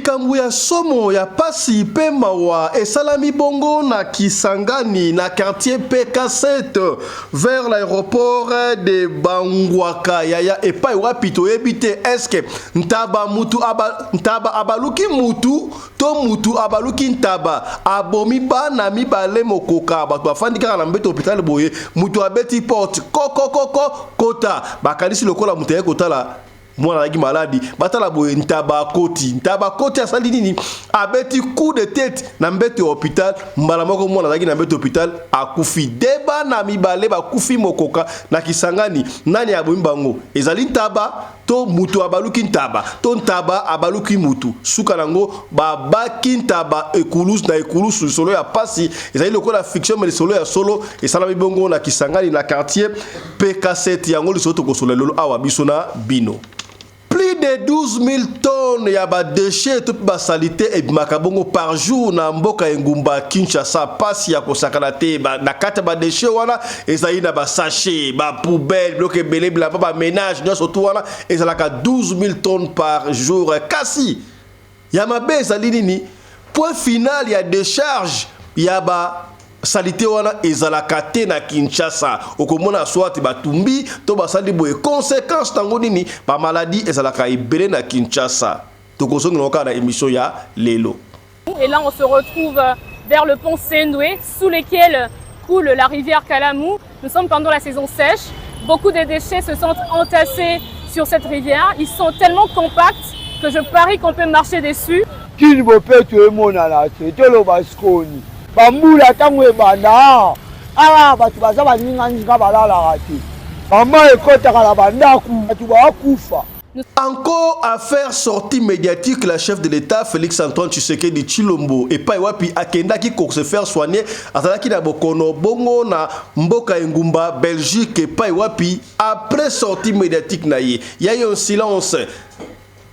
likambo ya somo ya pasi pe mawa esalami bongo na Kisangani na quartier PK7 vers l'aéroport de Bangwaka yaya epai wapi toyebite eske ntaba abaluki mutu to mutu abaluki ntaba abomi bana mibale mokoka bato bafandi kaka na mbeto hôpital boye mutu abeti porte kota bakanisi lokola mutu ye kotala mwana lagi maladi batala boye ntaba koti asali nini abeti coup de tête na mbete hôpital mbala moko mwana lagi na mbete hôpital akufi deba na mibale bakufi mokoka na Kisangani nani abomi bango ezali ntaba to mutu abaluki ntaba to ntaba abaluki mutu suka nango babaki ntaba ekulusu solo ya pasi ezali lokola fiction mais solo ya solo esala bongo na Kisangani na quartier PK7 yango lisoto kosola lolo awa bisona bino. Plus de 12 000 tonnes ya ba déchets tout ba salité et makabongo par jour na mboka engumba Kinshasa pasi ya kosakana te na kata ba déchets wana ezali na ba sachet ba poubelle bloqué belé bla ba ménage nyonso tout wana ezalaka 12 000 tonnes par jour kasi ya mabe ezali nini point final ya décharge ya ba salité wana ezalaka te na Kinshasa okomona swati batumbi to basali boye conséquence tango nini ba maladie ezalaka ebele na Kinshasa tokosongi noka na émission ya lelo. Et là on se retrouve vers le pont Sendoué sous lequel coule la rivière Kalamou. Nous sommes pendant la saison sèche. Beaucoup de déchets se sont entassés sur cette rivière. Ils sont tellement compacts que je parie qu'on peut marcher dessus. Bambula tangwe banda batu baza baninga balala ati mama ekota kala bandaku batu bakufa. Encore affaire sortie médiatique, la chef de l'État Félix Antoine Tshisekedi Tshilombo et pas wapi akenda ki ko se faire soigner atala na bokono bongo na mboka engumba Belgique et pas wapi après sortie médiatique na ye y a eu un silence.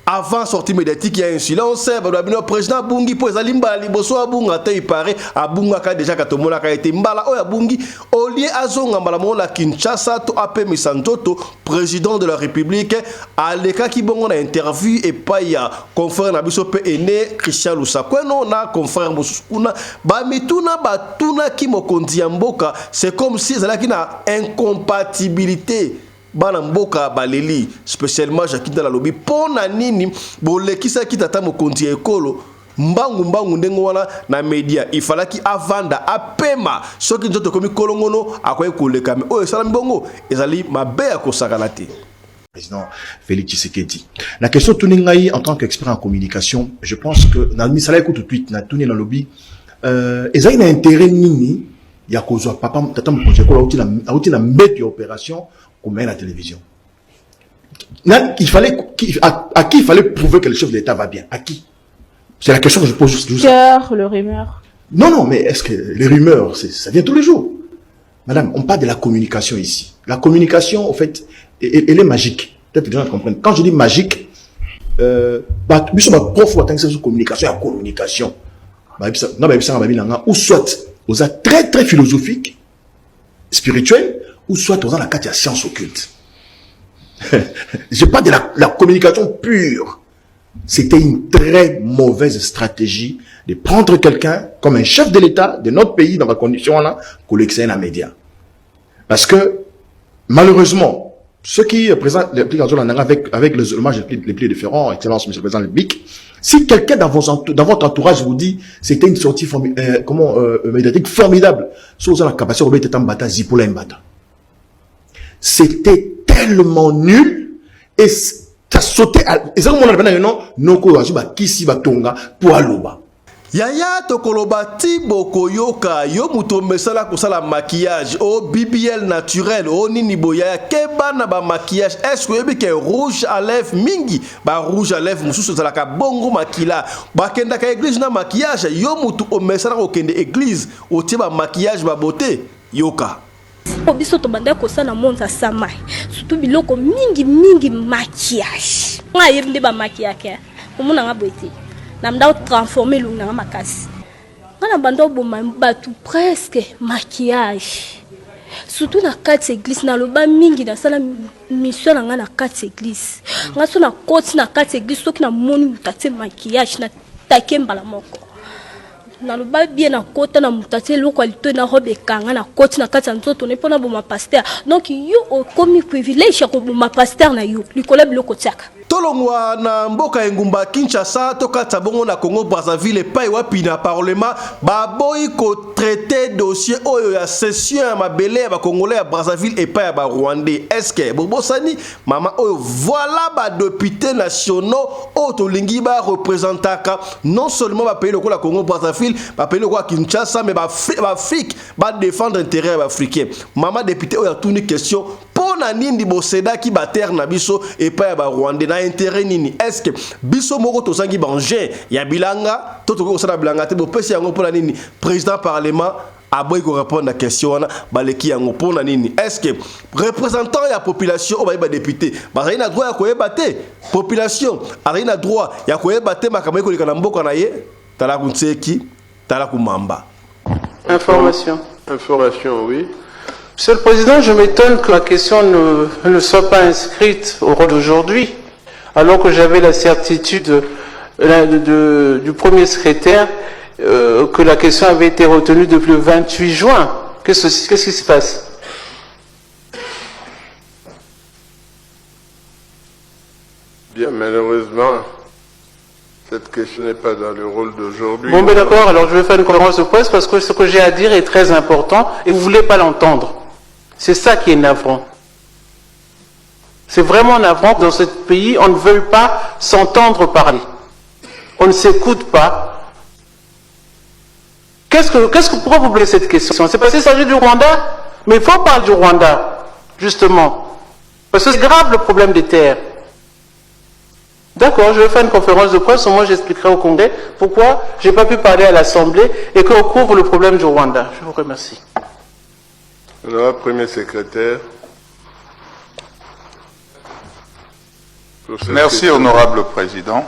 Avant sortie médiatique, il y a un silence. Le président Bungi pour Zalimba liboso abunga te ipare abunga ka déjà katomona ka été mbala o ya Bungi au lieu azonga mbala mona Kinshasa to ape misantoto président de la République aleka ki bongo na interview et pas ya confrère na biso pe ene Christian Lusakweno na confrère Musukuna ba mituna batuna ki mokonzi ya mboka c'est comme si zalaki na incompatibilité bana mboka baleli spécialement Jacques dans la lobby pona nini bolekisa kitata mokonzi ekolo mbangu ndengo wana na media ifalaki avanda apema soki nzoto komi kolongono akoye koleka me oyo sala mbongo ezali mabe ya kosakana te. Président Félix Tshisekedi. La question tuningai en tant qu'expert en communication, je pense que na misala écoute tout de suite na tuni na lobby ezali na intérêt nini ya kozwa papa tata mokonzi ekolo auti na mbete opération comme la télévision. Il fallait, à qui il fallait prouver que le chef de l'État va bien? À qui? C'est la question que je pose juste. Le rumeur. Non, mais est-ce que les rumeurs, ça vient tous les jours? Madame, on parle de la communication ici. La communication, en fait, elle est magique. Peut-être que les gens comprennent. Quand je dis magique, nous sommes un prof de communication et communication. Ou soit, on a très, très philosophique, spirituel, ou soit dans la carte de la science occulte. Je parle de la communication pure. C'était une très mauvaise stratégie de prendre quelqu'un comme un chef de l'État de notre pays dans la condition là, qu'on l'excelle dans les médias. Parce que, malheureusement, ceux qui présentent les applications avec les hommages les plus différents, excellence, monsieur le président Bic, si quelqu'un dans votre entourage vous dit c'était une sortie médiatique formidable, sur la capacité de être en bata, zipola mbata. C'était tellement nul et ça sautait et ça comme on appelle non noko azuba kisi batonga pour aloba. Yaya tokoloba tiboko yoka yo muto mesala kosala maquillage o BBL naturel o nini boya keba na ba maquillage est-ce que que rouge à lèvres mingi ba rouge à lèvres mususu zala ka bongo makila ba kenda ka église na maquillage yo muto o mesala ko kende église o tiba maquillage ba beauté yoka. Biso to banda ko sala monza sama surtout biloko mingi maquillage nga yebinde ba maquillage komuna nga boiti na mda transformer lunga makasi ngana banda boma batu presque maquillage surtout na quatre églises na loba mingi na sala mission nga na quatre églises nga so na côté na quatre églises soki na moni mutaté maquillage na attaqué mbala moko. Naloba bien na kota na mutaté loko alito na robe kanga na koti na kati nzoto ne pona boma pasteur. Donc yo o komi privilège ko boma pasteur na yo. Likola biloko tiaka. Tolongwa na mboka engumba Kinshasa tokata bongo na Congo Brazzaville pai wapi na parlement baboyi ko traiter dossier oyo ya session ya mabele ya ba congolais ya Brazzaville et pai ya ba rwandais. Est-ce que bobosani mama oyo voilà ba députés nationaux o tolingi ba représentaka non seulement ba pays le Congo Brazzaville ba pays le Kinshasa mais ba Afrique ba défendre intérêt africain. Mama député oyo a tourné question pona nindi boseda ki ba terre na biso et pai ya ba rwandais na intérêt nini. Est-ce que biso moko tozangi bangé ya bilanga toto ko sala bilanga te bo pesi yango pona nini président parlement aboy ko répondre à question wana baleki yango pona nini. Est-ce que représentant ya population o ba député ba na droit ya koyeba te population na droit ya koyeba te makambo ko likana mboka na ye tala kuntseki tala kumamba. Information, oui. Monsieur le Président, je m'étonne que la question ne soit pas inscrite au rôle d'aujourd'hui, alors que j'avais la certitude du premier secrétaire que la question avait été retenue depuis le 28 juin. Qu'est-ce qui se passe? Bien, malheureusement, cette question n'est pas dans le rôle d'aujourd'hui. Bon, ben d'accord, alors je vais faire une conférence de presse parce que ce que j'ai à dire est très important et vous ne voulez pas l'entendre. C'est ça qui est navrant. C'est vraiment navrant que dans ce pays, on ne veuille pas s'entendre parler. On ne s'écoute pas. Pourquoi vous voulez cette question? C'est parce qu'il s'agit du Rwanda? Mais il faut parler du Rwanda, justement. Parce que c'est grave le problème des terres. D'accord, je vais faire une conférence de presse, moi j'expliquerai au Congrès pourquoi je n'ai pas pu parler à l'Assemblée et qu'on couvre le problème du Rwanda. Je vous remercie. Alors, Premier secrétaire. Merci, honorable président.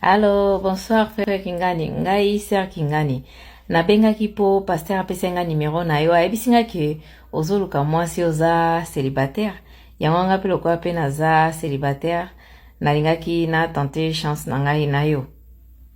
Allô, bonsoir, frère Kingani. Ngai, sœur Kingani. Nabengaki po pasteur apesenga numéro na yo. Ayebisinga ke ozoluka mwasi oza célibataire. Yango nga pe lokwa pe naza célibataire. Nalingaki na tenter chance na ngai na yo.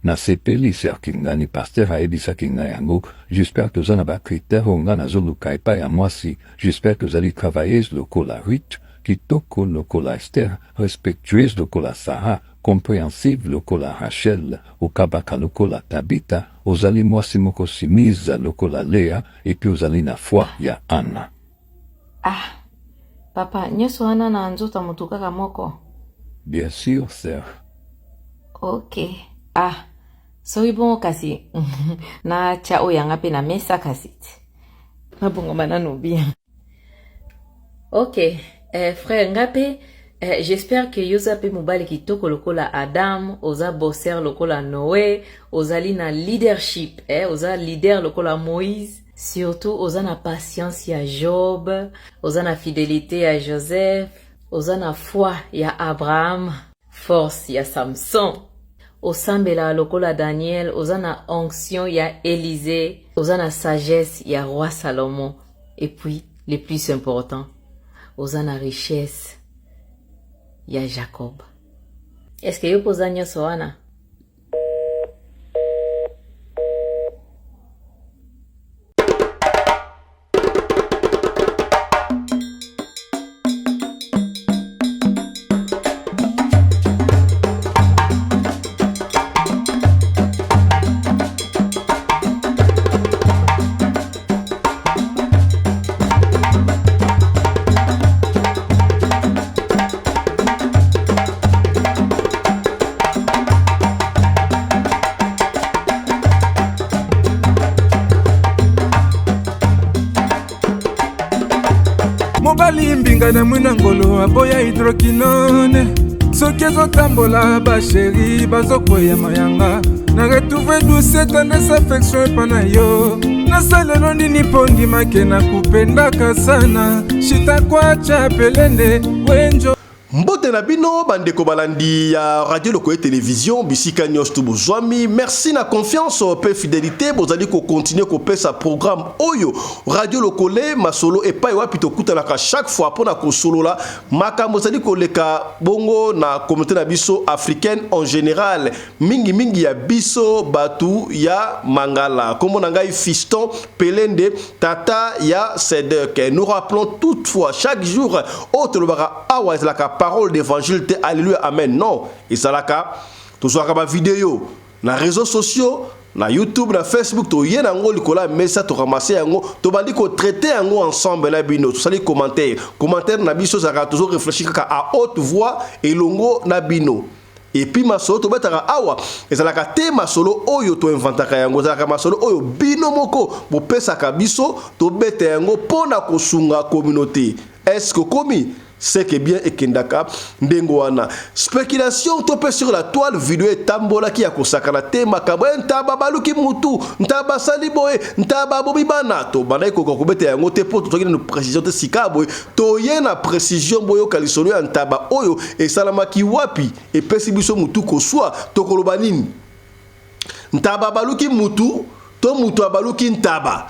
Na sepeli sœur Kingani pasteur ayebisaki ngai yango. J'espère que za na ba critère onga nazoluka epai ya mwasi. J'espère que zali travailleuse lokola Ruth, kitoko lokola Esther, respectueuse lokola Sarah, compréhensive lokola Rachel, okabaka lokola Tabitha, ozali mwasi moko simiza lokola Léa, et puis ozali na foi ya Anna. Ah, papa, nyoso wana na nzota mutu kaka moko? Bien sûr, sœur. Ok. Ah, soki bongo kasi na tia oyanga pe na mesa kasi na bongo banano bien. Ok, frère Ngape, j'espère que yoza pe mobali kitoko lokola Adam, oza bosser lokola Noé, ozali na leadership, oza leader lokola Moïse, surtout oza na patience ya Job, oza na fidélité ya Joseph, oza na foi ya Abraham, force ya Samson, osambela lokola Daniel, oza na onction ya Élisée, oza na sagesse ya roi Salomon, et puis le plus important, oza na richesse ya Jacob. Est-ce que yo poza nyoso wana? Mobali mbinga na mwina ngolo aboya hydroquinone. Soki ezotambola basheri bazokoya mayanga. Na retrouve douce tendresse affection epana yo. Nasalelo nini po ndimake na kupendaka sana. Shita kwacha pelende wenjo. Mbote na bino bandeko balandi ya radio lokoye télévision bisika nyos tu bozwami merci na confiance pe fidélité bozali ko continuer ko pesa programme oyo radio lokole masolo epai wapi to kutanaka chaque fois pona ko solola makambo zali ko leka bongo na communauté na biso africaine en général mingi ya biso batu ya mangala comme on ngai fiston pelende tata ya Sedek. Nous rappelons toutefois chaque jour autre le bara awa la parole d'évangile, alléluia, amen. Non, et ça là, toujours à vidéo, na réseaux sociaux, na YouTube, na Facebook, to yen ango likola mesa to ramasser ango, to bandi ko traiter ango ensemble na bino, to sali commentaire na biso ça toujours réfléchir à haute voix et longo na bino. Et puis masolo to betara awa ezalaka te masolo oyo to inventaka yango ezalaka masolo oyo bino moko bo pesa ka biso to beta yango pona kosunga communauté. Est-ce que komi c'est que bien ekendaka ndengo wana spéculation topé sur la toile vidéo tambola ki akosakana te makabo ntaba baluki mutu ntaba saliboe ntaba bobibana to bana ko beta yango te poto to kina précision te sikabo to yena précision boyo kalisolo ya ntaba oyo e salamaki wapi e pesi biso mutu ko soit to koloba nini ntaba baluki mutu to mutu abaluki ntaba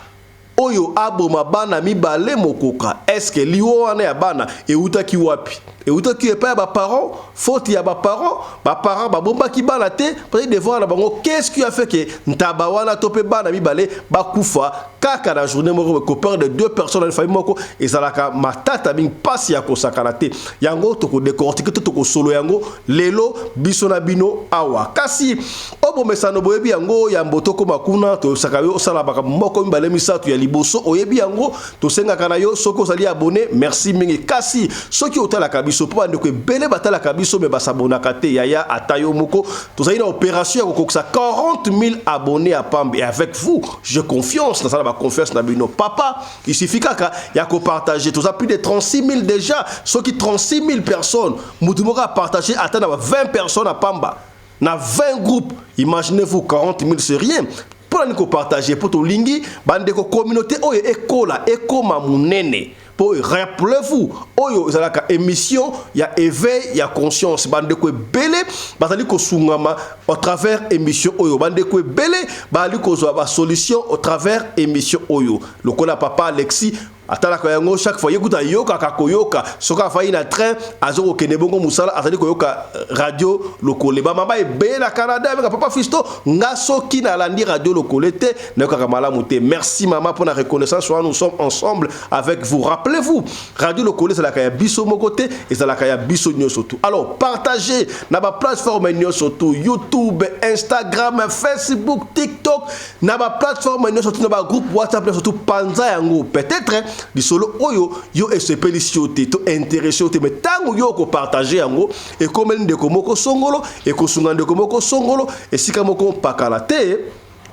oyo aboma bana mibale mokoka. Est-ce que liwo wana ya bana eutaki wapi? Eutaki epa ba parents, faute ya ba parents bomba ki bana te, peut-être devant na bango qu'est-ce qui a fait que ntaba wana topé bana mibale ba kufa kaka na journée moko ko peur de deux personnes dans une famille moko et zalaka matata bing passe ya ko sakana te. Yango to ko décortiquer to ko solo yango lelo biso na bino awa. Kasi obo mesano boyebi yango ya mboto ko makuna to sakayo sala baka moko mibale misatu ya liboso oyebi yango to senga kana yo soko sali abonné merci mingi. Kasi soki otala kabiso po bandeko ebele batala kabiso me basabona kate yaya atayo moko to zali na opération ya kokokisa 40 000 abonnés à Pambe et avec vous je confiance dans ça la confiance na bino papa il suffit kaka ya ko partager to za plus de 36 000 déjà soki 36 000 personnes mutu moko a partager atana 20 personnes à Pamba na 20 groupes imaginez-vous 40 000 c'est rien pour nous partager pour to lingi bande ko communauté oyo ekola ekoma munene. Pour rappelez-vous, oyo zalaka émission, il y a éveil, il y a conscience. Bande ko belé, bazali ko sungama au travers émission oyo. Bande ko belé, bazali ko zo ba solution au travers émission oyo. Le kola papa Alexis atala ko yango chaque fois yekuta yoka kakoyoka soka fayi na train azoko kene bongo musala atali ko yoka radio lokole ba mamba ebe na Canada avec papa Fisto nga soki na landi radio lokole te na yoka malamu te. Merci maman pour la reconnaissance. Nous sommes ensemble avec vous. Rappelez-vous radio lokole c'est la kaya biso mokote et c'est la kaya biso nyoso tout. Alors partagez na ba plateforme nyoso tout YouTube, Instagram, Facebook, TikTok na ba plateforme nyoso tout na ba groupe WhatsApp surtout panza yango peut-être di solo oyo yo espélicité to intéressé te mais tango yo ko partager yango et comme ndeko komoko songolo et ko sunga ndeko komoko songolo et sika moko pakala te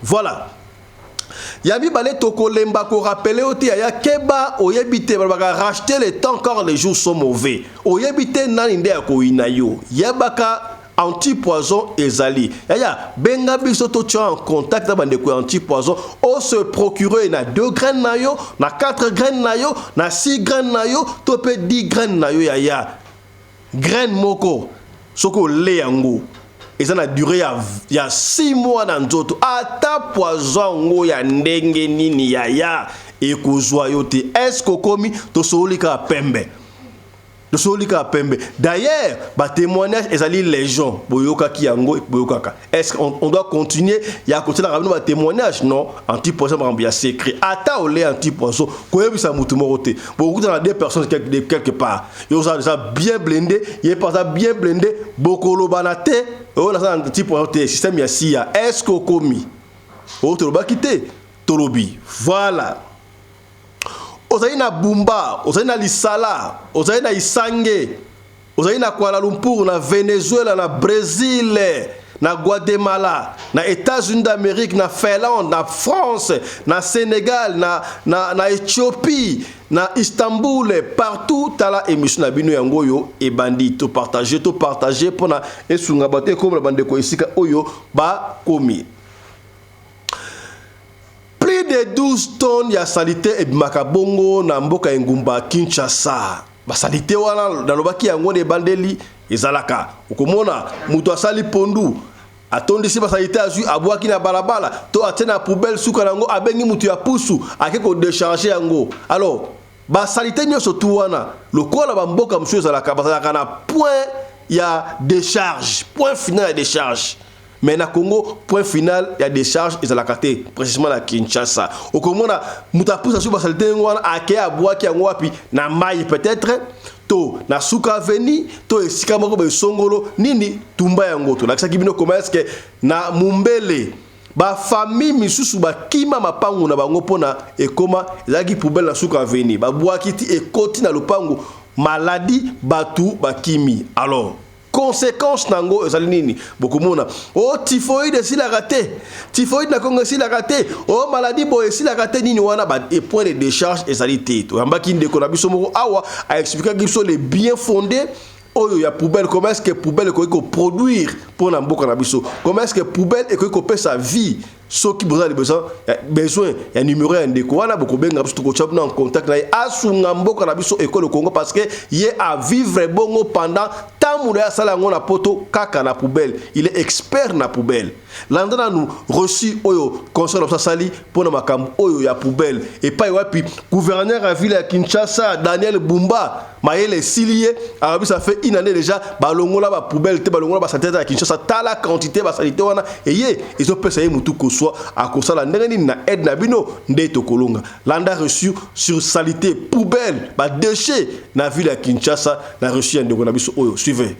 voilà yabi balé toko lemba ko rappeler oti ya keba oyebite baka racheter le temps car les jours sont mauvais oyebite nani nde ko inayo yabaka anti-poison ezali yaya benga biso to tu en contact na bande ko anti-poison o se procurer na 2 graines na yo na 4 graines na yo na 6 graines na yo to pe 10 graines na yo yaya graine moko soko le yango eza na durée ya 6 mois na nzoto ata poison ngo ya ndenge nini yaya ekozwa yo te est-ce que komi to solika pembe de solika pembe. D'ailleurs, ba témoignage ezali légion boyoka ki yango boyoka. Est-ce qu'on doit continuer ya côté la ramino ba témoignage non anti-poison ba ya secret ata olé anti-poison ko yebisa mutu morote beaucoup dans des personnes quelque part yo ça bien blindé il pas ça bien blindé bokolo banate on a anti-poison système ya sia est-ce que komi o to ba quitter tolobi voilà. Ozali na Bumba, ozali na Lisala, ozali na Isange, ozali na Kuala Lumpur, na Venezuela, na Brésil, na Guatemala, na États-Unis d'Amérique, na Finlande, na France, na Sénégal, na Éthiopie, na Istanbul, partout à la émission na bino yango yo et bandit to partager pour na esunga baté comme la bande ko isika oyo ba komi. Plus de 12 tonnes ya salité et makabongo na mboka Ngumba Kinshasa. basalite wana nalobaki yango ne bandeli ezalaka okomona muto asali pondu atondisi basalite azui abwaki na balabala to atena poubelle suka nango abengi mutu ya pusu akeko décharger yango alors basalite nyonso tu wana lokola bamboka monsieur ezalaka bazalaka na point ya décharge point final ya décharge. Mais na Congo, point final, il y a des charges et ça l'a caté, précisément la Kinshasa. Au Congo, muta poussa sur basalite ngwana ake abwa ki ngwa pi na mai peut-être to na suka veni to esika moko be songolo nini tumba yango to lakisa kibino commerce que na mumbele ba famille misusu ba kima mapangu na bango pona ekoma ezaki poubelle na suka veni ba bwa kiti ekoti na lupangu maladie batu ba kimi alors conséquence nango ezali nini bokomona o typhoïde si la raté typhoïde na Congo si la raté o maladie boye si la raté nini wana ba et point de décharge ezali te to yambaki ndeko na biso moko awa a expliquer que sont les bien fondés oyo ya poubelle comment est-ce que poubelle ko produire pour na mboka na biso comment est-ce que poubelle et ko pesa vie ceux qui besoin ya numéro ya ndeko wana boko benga biso ko chapna en contact na asunga mboka na biso école Congo parce que il est à vivre bongo pendant tamu ya sala ngona poto kaka na poubelle il est expert na poubelle landana nous reçu oyo conseil de sali pour na makambo oyo ya poubelle et pas wapi gouverneur à ville ya Kinshasa Daniel Bumba Maël Silie arabi ça fait une année déjà balongola ba poubelle te balongola ba santé ya Kinshasa tala quantité ba salité wana et ils ont payé mutu ko soit à cause la ndenge na aide na bino ndeto kolonga landa reçu sur salité poubelle ba déchets na ville ya Kinshasa na reçu ndeko na biso oyo suivez.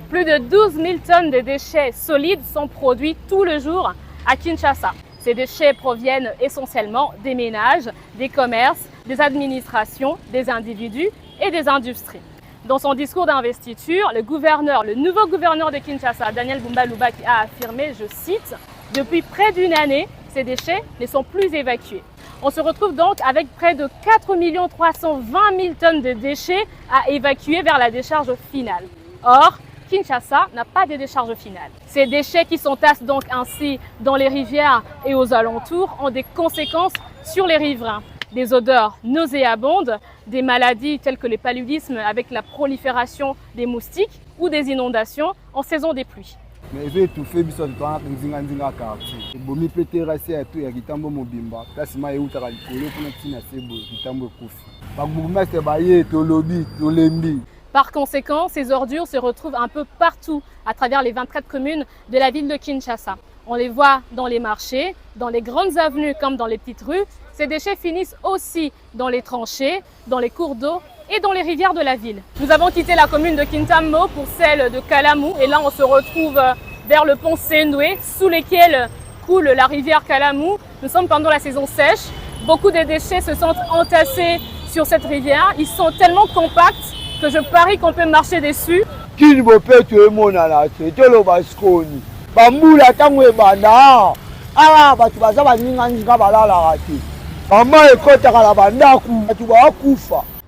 Plus de 12 000 tonnes de déchets solides sont produits tout le jour à Kinshasa. Ces déchets proviennent essentiellement des ménages, des commerces, des administrations, des individus et des industries. Dans son discours d'investiture, le nouveau gouverneur de Kinshasa, Daniel Bumba Lubaki, a affirmé, je cite, « Depuis près d'une année, ces déchets ne sont plus évacués. » On se retrouve donc avec près de 4 320 000 tonnes de déchets à évacuer vers la décharge finale. Or, Kinshasa n'a pas de décharge finale. Ces déchets qui s'entassent donc ainsi dans les rivières et aux alentours ont des conséquences sur les riverains. Des odeurs nauséabondes, des maladies telles que le paludisme avec la prolifération des moustiques ou des inondations en saison des pluies. Mais je vais étouffer biso twana nzinga quartier. Bomi péterasi ya tout ya kitambo mobimba. Place ma euta ka likolo kuna tina sebo kitambo kufi. Ba bourgmestre ba ye to lobi to lembi. Par conséquent, ces ordures se retrouvent un peu partout à travers les 24 communes de la ville de Kinshasa. On les voit dans les marchés, dans les grandes avenues comme dans les petites rues. Ces déchets finissent aussi dans les tranchées, dans les cours d'eau et dans les rivières de la ville. Nous avons quitté la commune de Kintambo pour celle de Kalamu et là on se retrouve vers le pont Sendoué sous lequel coule la rivière Kalamu. Nous sommes pendant la saison sèche. Beaucoup de déchets se sont entassés sur cette rivière. Ils sont tellement compacts que je parie qu'on peut marcher dessus.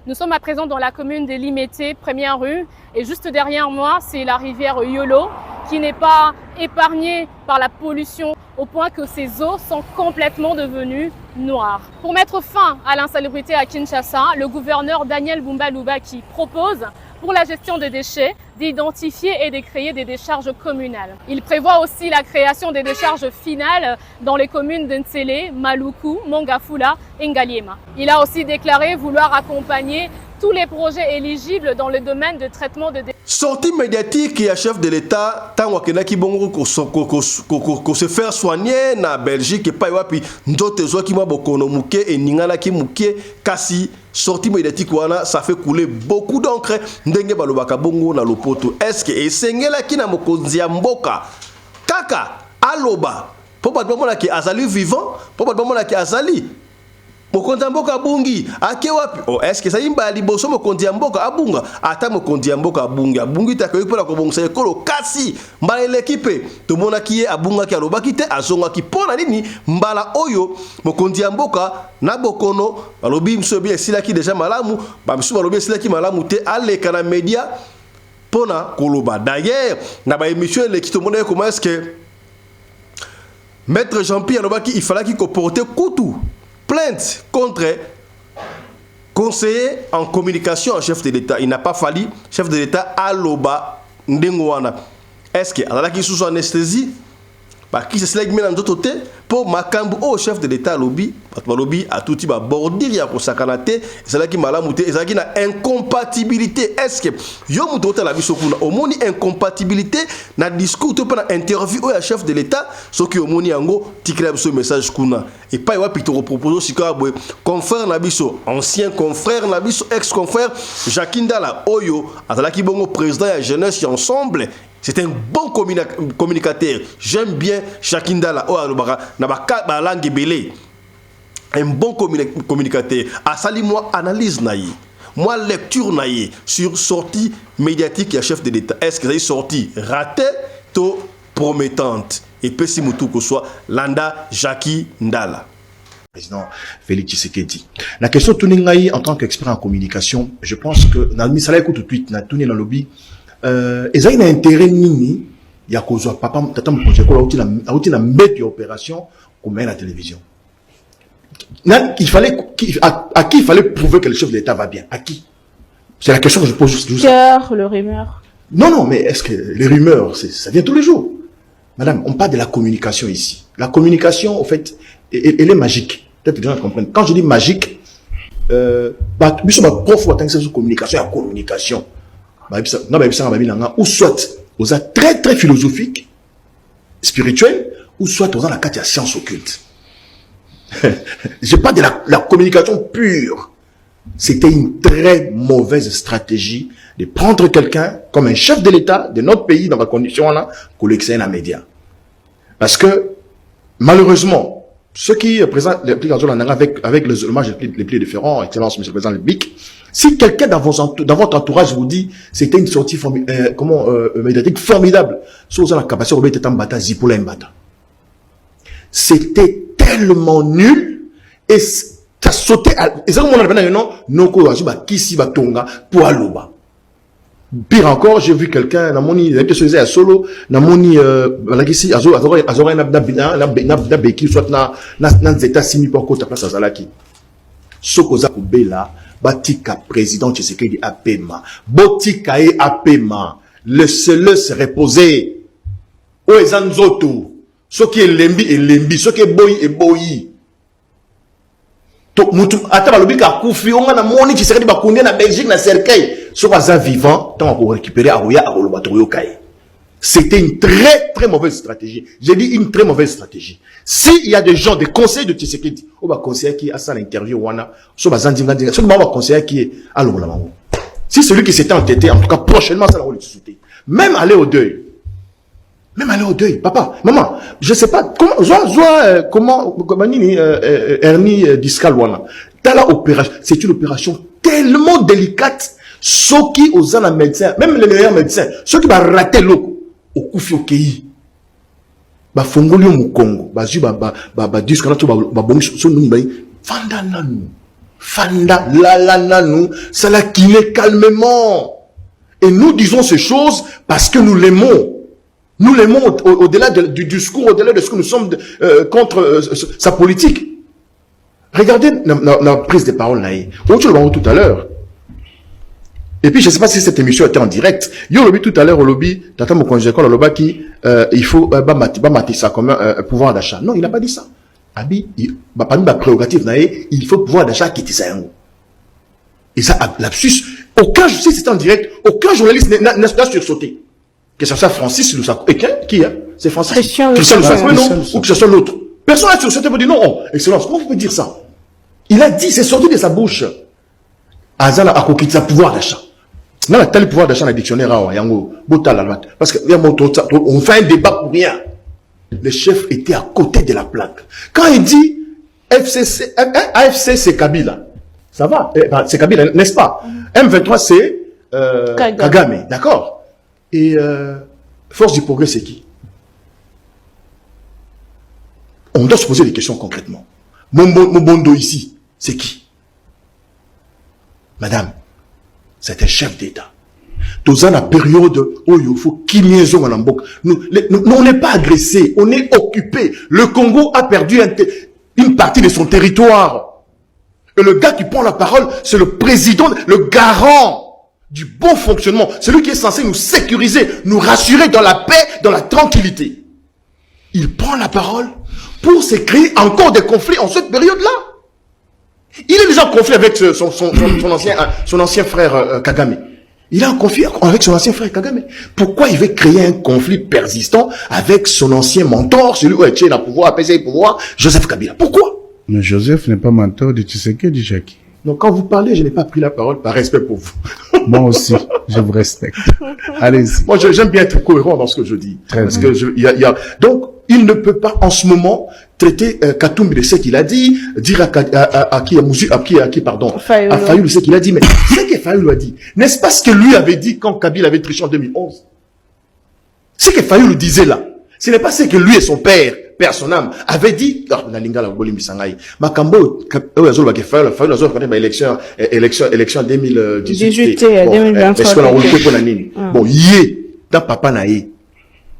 Nous sommes à présent dans la commune de Limete, première rue, et juste derrière moi, c'est la rivière Yolo, qui n'est pas épargnée par la pollution au point que ses eaux sont complètement devenues noires. Pour mettre fin à l'insalubrité à Kinshasa, le gouverneur Daniel Bumba Lubaki propose, pour la gestion des déchets, d'identifier et de créer des décharges communales. Il prévoit aussi la création des décharges finales dans les communes d'Nsele, Maluku, Mongafula et Ngaliema. Il a aussi déclaré vouloir accompagner tous les projets éligibles dans le domaine de traitement de déchets. Sortie médiatique et chef de l'État, tant que bongo ko se faire soigner na Belgique et pas wapi ndote zo ki mabokono muke et ningala ki muke kasi sortie médiatique wana ça fait couler beaucoup d'encre ndenge balobaka bongo na lopoto. Est-ce que esengela ki na mokonzi ya mboka kaka aloba po ba bomona ki azali vivant po ba bomona ki azali mokonzi mboka abungi ake wapi oh est-ce que ça imba liboso mokonzi mboka abunga ata mokonzi mboka abungi takoyi pona ko bongisa ekolo kasi mbala l'équipe to mona ki abunga ki aloba kite azonga ki pona nini mbala oyo mokonzi mboka na bokono alobi mso bien sila ki déjà malamu ba mso alobi sila ki malamu te aleka na media pona koloba d'ailleurs na ba émission l'équipe mona comment est-ce que maître Jean-Pierre aloba ki il fallait qu'il comporte kutu plainte contre conseiller en communication en chef de l'État. Il n'a pas fallu chef de l'État à l'Oba Ndengwana. Est-ce qu'il y a sous anesthésie? Qui se slègue maintenant d'autre côté pour Makambu au chef de l'État lobby à tout type bordir ya ko sakanate c'est là qui malamouté c'est là qui na incompatibilité est-ce que yo muto ta la biso kuna omoni incompatibilité na discours to na interview au chef de l'État ce qui omoni yango tikra ce message kuna et pas wa pito propose sikabwe confrère na biso ancien confrère na biso ex confrère Jacques Ndala oyo atala ki bongo président ya jeunesse ensemble. C'est un bon communicateur. J'aime bien Shakindala. Un bon communicateur. Asali moi analyse naïe. Moi lecture naïe sur sortie médiatique et chef de l'État. Est-ce que c'est sortie ratée ou promettante? Et puis si moutou que soit Landa Jackie Ndala. Président Félix Tshisekedi. La question Touningaï en tant qu'expert en communication, je pense que dans le écoute tout de suite, dans le lobby. Ils ont un intérêt nini ya kozwa papa tata mkonje ko auti na mbet opération comme la télévision. Il fallait à qui il fallait prouver que le chef de l'État va bien. À qui? C'est la question que je pose juste. Le rumeur. Non, mais est-ce que les rumeurs, ça vient tous les jours? Madame, on parle de la communication ici. La communication, au fait, elle est magique. Peut-être que les gens comprennent. Quand je dis magique, nous sommes un prof de communication à communication. Ou soit aux très très philosophique, spirituel, ou soit aux la carte à science occulte. Je parle de la communication pure. C'était une très mauvaise stratégie de prendre quelqu'un comme un chef de l'État de notre pays dans la condition là, qu'on l'excelle dans les médias. Parce que malheureusement, ceux qui présentent avec les hommages les plus différents, excellence, monsieur le président Lébic, si quelqu'un dans votre entourage vous dit c'était une sortie médiatique formidable, c'était tellement nul et ça sautait et ça comme on appelle pour Aloba. Pire encore, j'ai vu quelqu'un dans mon il était à solo dans mon soit na états simi pour côté place azalaki sokoza kubela batika président Tshisekedi apema botika e apema laissez-le se reposer o ezanzoto ce qui est lembi ce qui est boyi to mutu ata balobi ka kufi onga na moni Tshisekedi bakundi na Belgique na cercueil ce baza vivant tant pour récupérer aroya akolobato kai. C'était une très très mauvaise stratégie. J'ai dit une très mauvaise stratégie. S'il y a des gens, des conseillers de Tshisekedi, on va conseiller qui a ça l'interview, si celui qui s'était entêté, en tout cas prochainement, ça va le sauter. Même aller au deuil. Papa, maman, je sais pas, comment, hernie discale, dans la opération, c'est une opération tellement délicate, ceux qui osent un médecin, même les meilleurs médecins, ceux qui vont rater l'eau, au Koufi Okei, ba fongoli au Congo, ba zu ba disque na to ba bongi so nuni bay fanda nanu, fanda la nanu, ça la kiné calmement. Et nous disons ces choses parce que nous l'aimons. Nous l'aimons au-delà du discours, au-delà de ce que nous sommes contre sa politique. Regardez la prise de parole là. Tout à l'heure. Et puis, je ne sais pas si cette émission était en direct. Yo lobby tout à l'heure au lobby, tata mon congé quand le lobby qui il faut mater ça comme un pouvoir d'achat. Non, il n'a pas dit ça. Abi, parmi ma prérogative il faut pouvoir d'achat qui dit ça. Et ça, lapsus. Aucun, si c'était en direct, aucun journaliste n'a sursauté. Que ce soit Francis Lusako. Et qui c'est Francis Christian Lusako, non? Ou que ce soit l'autre. Personne n'a sursauté pour dire non. Excellence, comment vous pouvez dire ça? Il a dit, c'est sorti de sa bouche. Azala a coquille sa pouvoir d'achat. Non, la tel pouvoir d'achat dans le dictionnaire, parce qu'on fait un débat pour rien. Le chef était à côté de la plaque. Quand il dit AFC c'est Kabila, ça va, c'est Kabila, n'est-ce pas? M23 c'est Kagame, d'accord? Et Force du Progrès c'est qui? On doit se poser des questions concrètement. Mobondo ici, c'est qui? Madame, c'est un chef d'État. Dans la période où il faut qu'il y ait un bok. Nous, on n'est pas agressé, on est occupé. Le Congo a perdu une partie de son territoire. Et le gars qui prend la parole, c'est le président, le garant du bon fonctionnement. C'est lui qui est censé nous sécuriser, nous rassurer dans la paix, dans la tranquillité. Il prend la parole pour se créer encore des conflits en cette période-là. Il est déjà en conflit avec son ancien frère Kagame. Il est en conflit avec son ancien frère Kagame. Pourquoi il veut créer un conflit persistant avec son ancien mentor, celui où il a pouvoir, apaiser le pouvoir, Joseph Kabila? Pourquoi? Mais Joseph n'est pas mentor de Tshisekedi, Jackie. Donc quand vous parlez, je n'ai pas pris la parole par respect pour vous. Moi aussi, je vous respecte. Allez-y. Moi, j'aime bien être cohérent dans ce que je dis. Parce que donc, il ne peut pas en ce moment traiter Katumbi de ce qu'il a dit, dire à Fayulu de ce qu'il a dit. Mais ce que Fayulu a dit, n'est-ce pas ce que lui avait dit quand Kabila avait triché en 2011? Ce que Fayulu disait là, ce n'est pas ce que lui et son père, son âme, avait dit. Makambo, élection 2018. Est-ce qu'on a remonté pour la ligne? Bon, yé, dans papa naïe.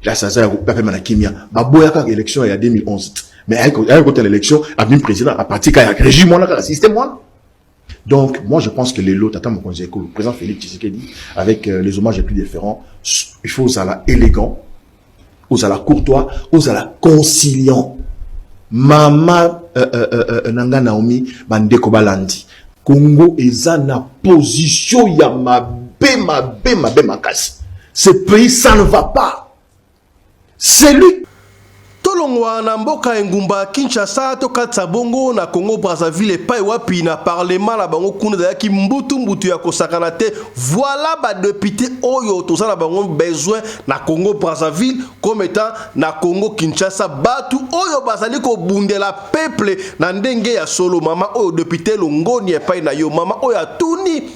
Là, ça a été ma kimia. Ma boyaka élection il y a 2011. Mais elle côté l'élection, a bien président, à partir qu'il y a régime, on a système, moi. Donc, moi, je pense que les lots, le président Félix Tshisekedi, avec les hommages les plus différents, il faut aux ala élégant, aux ala courtois, aux ala conciliant. Mama, Nanga Naomi, Bandeko Balandi. Congo, eza na position, ya mabe makasi. Ce pays, ça ne va pas. C'est lui. Tolongwa na mboka engumba Kinshasa to katsa bongo na Congo Brazzaville pa wapi na parlement la bango kuna da ki mbutu ya kosakana te. Voilà ba député oyo to ça la bango besoin na Congo Brazzaville comme étant na Congo Kinshasa batu oyo bazali ko bundela peuple na ndenge ya solo mama oyo député longoni pa na yo mama oyo atuni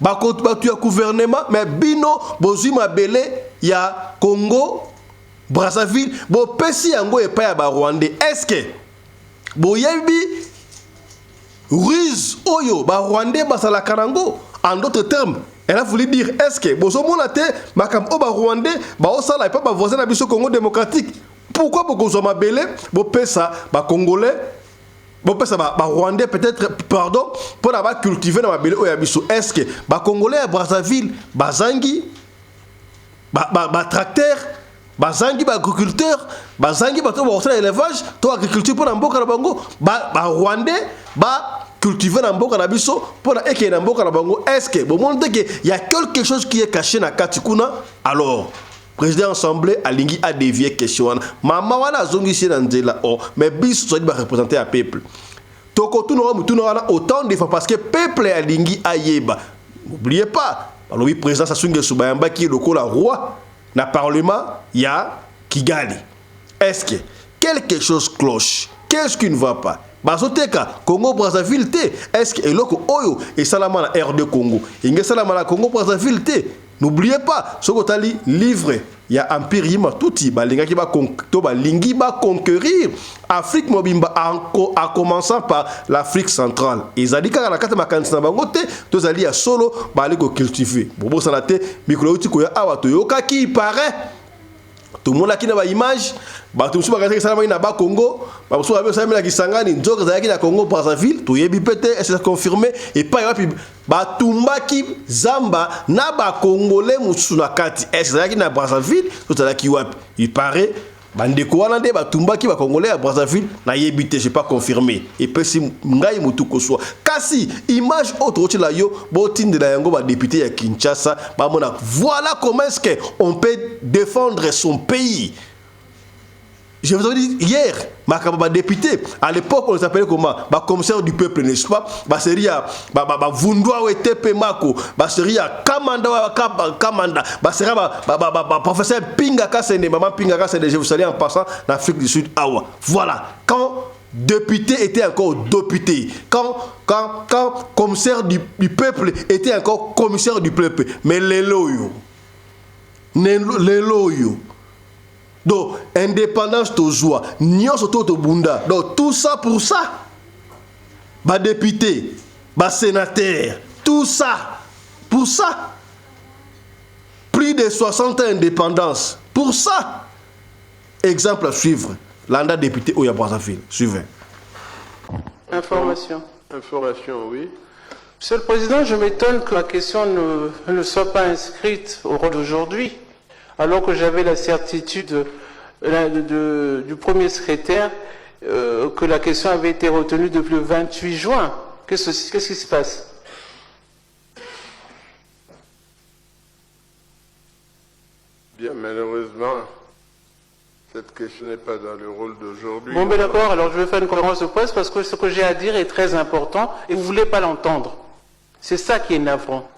batu ya gouvernement mais bino bozui mabele ya Congo Brazzaville, bo pesi yango epa ya ba Rwandais. Est-ce que bo yebi ruse oyo ba Rwandais basala karango? En d'autres termes, elle a voulu dire est-ce que bo somona te makam o ba Rwandais ba osala pas ba voisin na biso Congo démocratique? Pourquoi bo kozwa mabele bo pesa ba Congolais? Bo pesa ba Rwandais peut-être pardon pour avoir cultiver na mabele oyo ya biso. Est-ce que ba Congolais à Brazzaville bazangi ba tracteur bazangi ba agriculteur bazangi ba to ba élevage to agriculture pour na mboka na bango ba Rwandais ba cultiver na mboka na biso pour na eke na mboka na bango. Est-ce que bon monde que il y a quelque chose qui est caché na katikuna? Alors président assemblée alingi a dévié question mama wana zongisi na nzela mais biso so ba représenter à peuple toko tuno wana autant de fois parce que peuple alingi ayeba. N'oubliez pas alors oui président Sassou Nguesso Bayamba qui est le roi na parlement, il y a Kigali. Est-ce que quelque chose cloche? Qu'est-ce qui ne va pas? Bazoteka, Congo Brazzaville te. Est-ce que eloko oyo et salama na R2 Congo? Inge salama na Congo Brazzaville te. N'oubliez pas, ce que tali livre, il y a empire yima touti balinga ki ba lingi ba conquérir Afrique mobimba en commençant par l'Afrique centrale. Ezali ka na kata makanisi na bango te, tozali ya solo bali ko cultiver. Bobo sanate mikolo uti ko ya awa to yoka ki paraît. Tout le monde a qui n'a pas image, bah tout le monde a qui n'a pas Congo, bah tout le monde a qui Kisangani, Nzoka Zaki na Congo Brazzaville, tout y est bipété, et c'est confirmé, et pas y bah Tumbaki Zamba na ba Congolais Moutsunakati, et c'est qui na Brazzaville, tout à qui wap, il paraît. Bande Kouanande, Tumbaki, Congolais à Brazzaville, n'a yébité, j'ai pas confirmé. Et puis si Ngaï Moutou Koswa. Kasi, image autre, là yo, botin de la Yango, député à Kinshasa, voilà comment est-ce qu'on peut défendre son pays. Je vous ai dit hier, ma député, à l'époque, on s'appelait comment? Commissaire du peuple, n'est-ce pas? Seria, Vundwa ou Tepe Mako, seria Kamanda, seria professeur Pinga Kassene, maman Pinga Kassene, je vous salue en passant en Afrique du Sud, Awa. Voilà, quand député était encore député, quand commissaire du peuple était encore commissaire du peuple, mais les loyaux. Donc, indépendance to joie, nion soto to bunda. Donc, tout ça pour ça. Ba député, ba sénateur, tout ça. Pour ça. Plus de 60 indépendances. Pour ça. Exemple à suivre. L'anda député Oya Brazzaville. Suivez. Information. Information, oui. Monsieur le Président, je m'étonne que la question ne soit pas inscrite au rôle d'aujourd'hui, alors que j'avais la certitude du premier secrétaire que la question avait été retenue depuis le 28 juin. Qu'est-ce qui se passe? Bien, malheureusement, cette question n'est pas dans le rôle d'aujourd'hui. Bon, mais d'accord, alors je vais faire une conférence de presse parce que ce que j'ai à dire est très important et vous ne voulez pas l'entendre. C'est ça qui est navrant.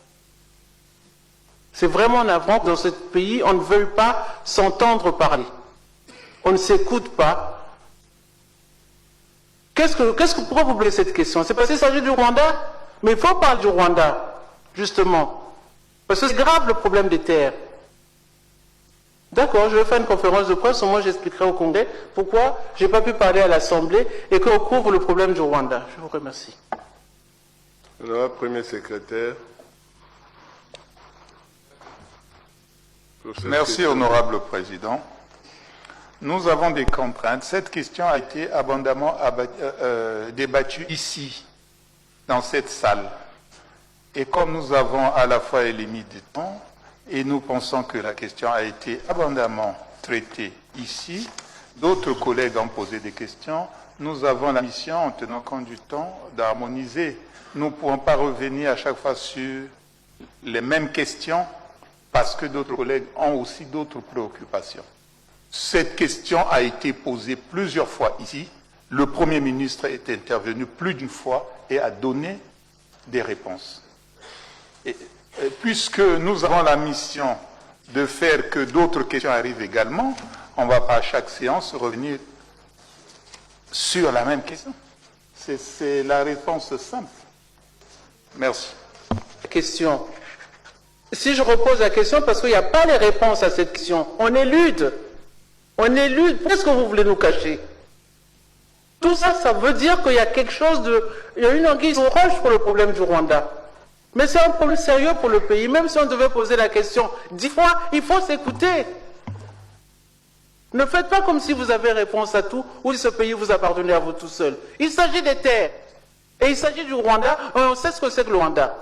C'est vraiment navrant que dans ce pays, on ne veuille pas s'entendre parler. On ne s'écoute pas. Pourquoi vous voulez cette question? C'est parce qu'il s'agit du Rwanda? Mais il faut parler du Rwanda, justement. Parce que c'est grave le problème des terres. D'accord, je vais faire une conférence de presse, au moins j'expliquerai au Congrès pourquoi je n'ai pas pu parler à l'Assemblée et qu'on couvre le problème du Rwanda. Je vous remercie. Honorable Premier secrétaire. Merci, honorable Président. Nous avons des contraintes. Cette question a été abondamment débattue ici, dans cette salle. Et comme nous avons à la fois les limites du temps, et nous pensons que la question a été abondamment traitée ici, d'autres collègues ont posé des questions, nous avons la mission, en tenant compte du temps, d'harmoniser. Nous ne pouvons pas revenir à chaque fois sur les mêmes questions, parce que d'autres collègues ont aussi d'autres préoccupations. Cette question a été posée plusieurs fois ici. Le Premier ministre est intervenu plus d'une fois et a donné des réponses. Et puisque nous avons la mission de faire que d'autres questions arrivent également, on ne va pas à chaque séance revenir sur la même question. C'est la réponse simple. Merci. Question. Si je repose la question, parce qu'il n'y a pas les réponses à cette question, on élude. On élude. Qu'est-ce que vous voulez nous cacher? Tout ça, ça veut dire qu'il y a quelque chose de... Il y a une anguille sous roche pour le problème du Rwanda. Mais c'est un problème sérieux pour le pays. Même si on devait poser la question 10 fois, il faut s'écouter. Ne faites pas comme si vous avez réponse à tout, ou si ce pays vous appartenait à vous tout seul. Il s'agit des terres. Et il s'agit du Rwanda. On sait ce que c'est que le Rwanda.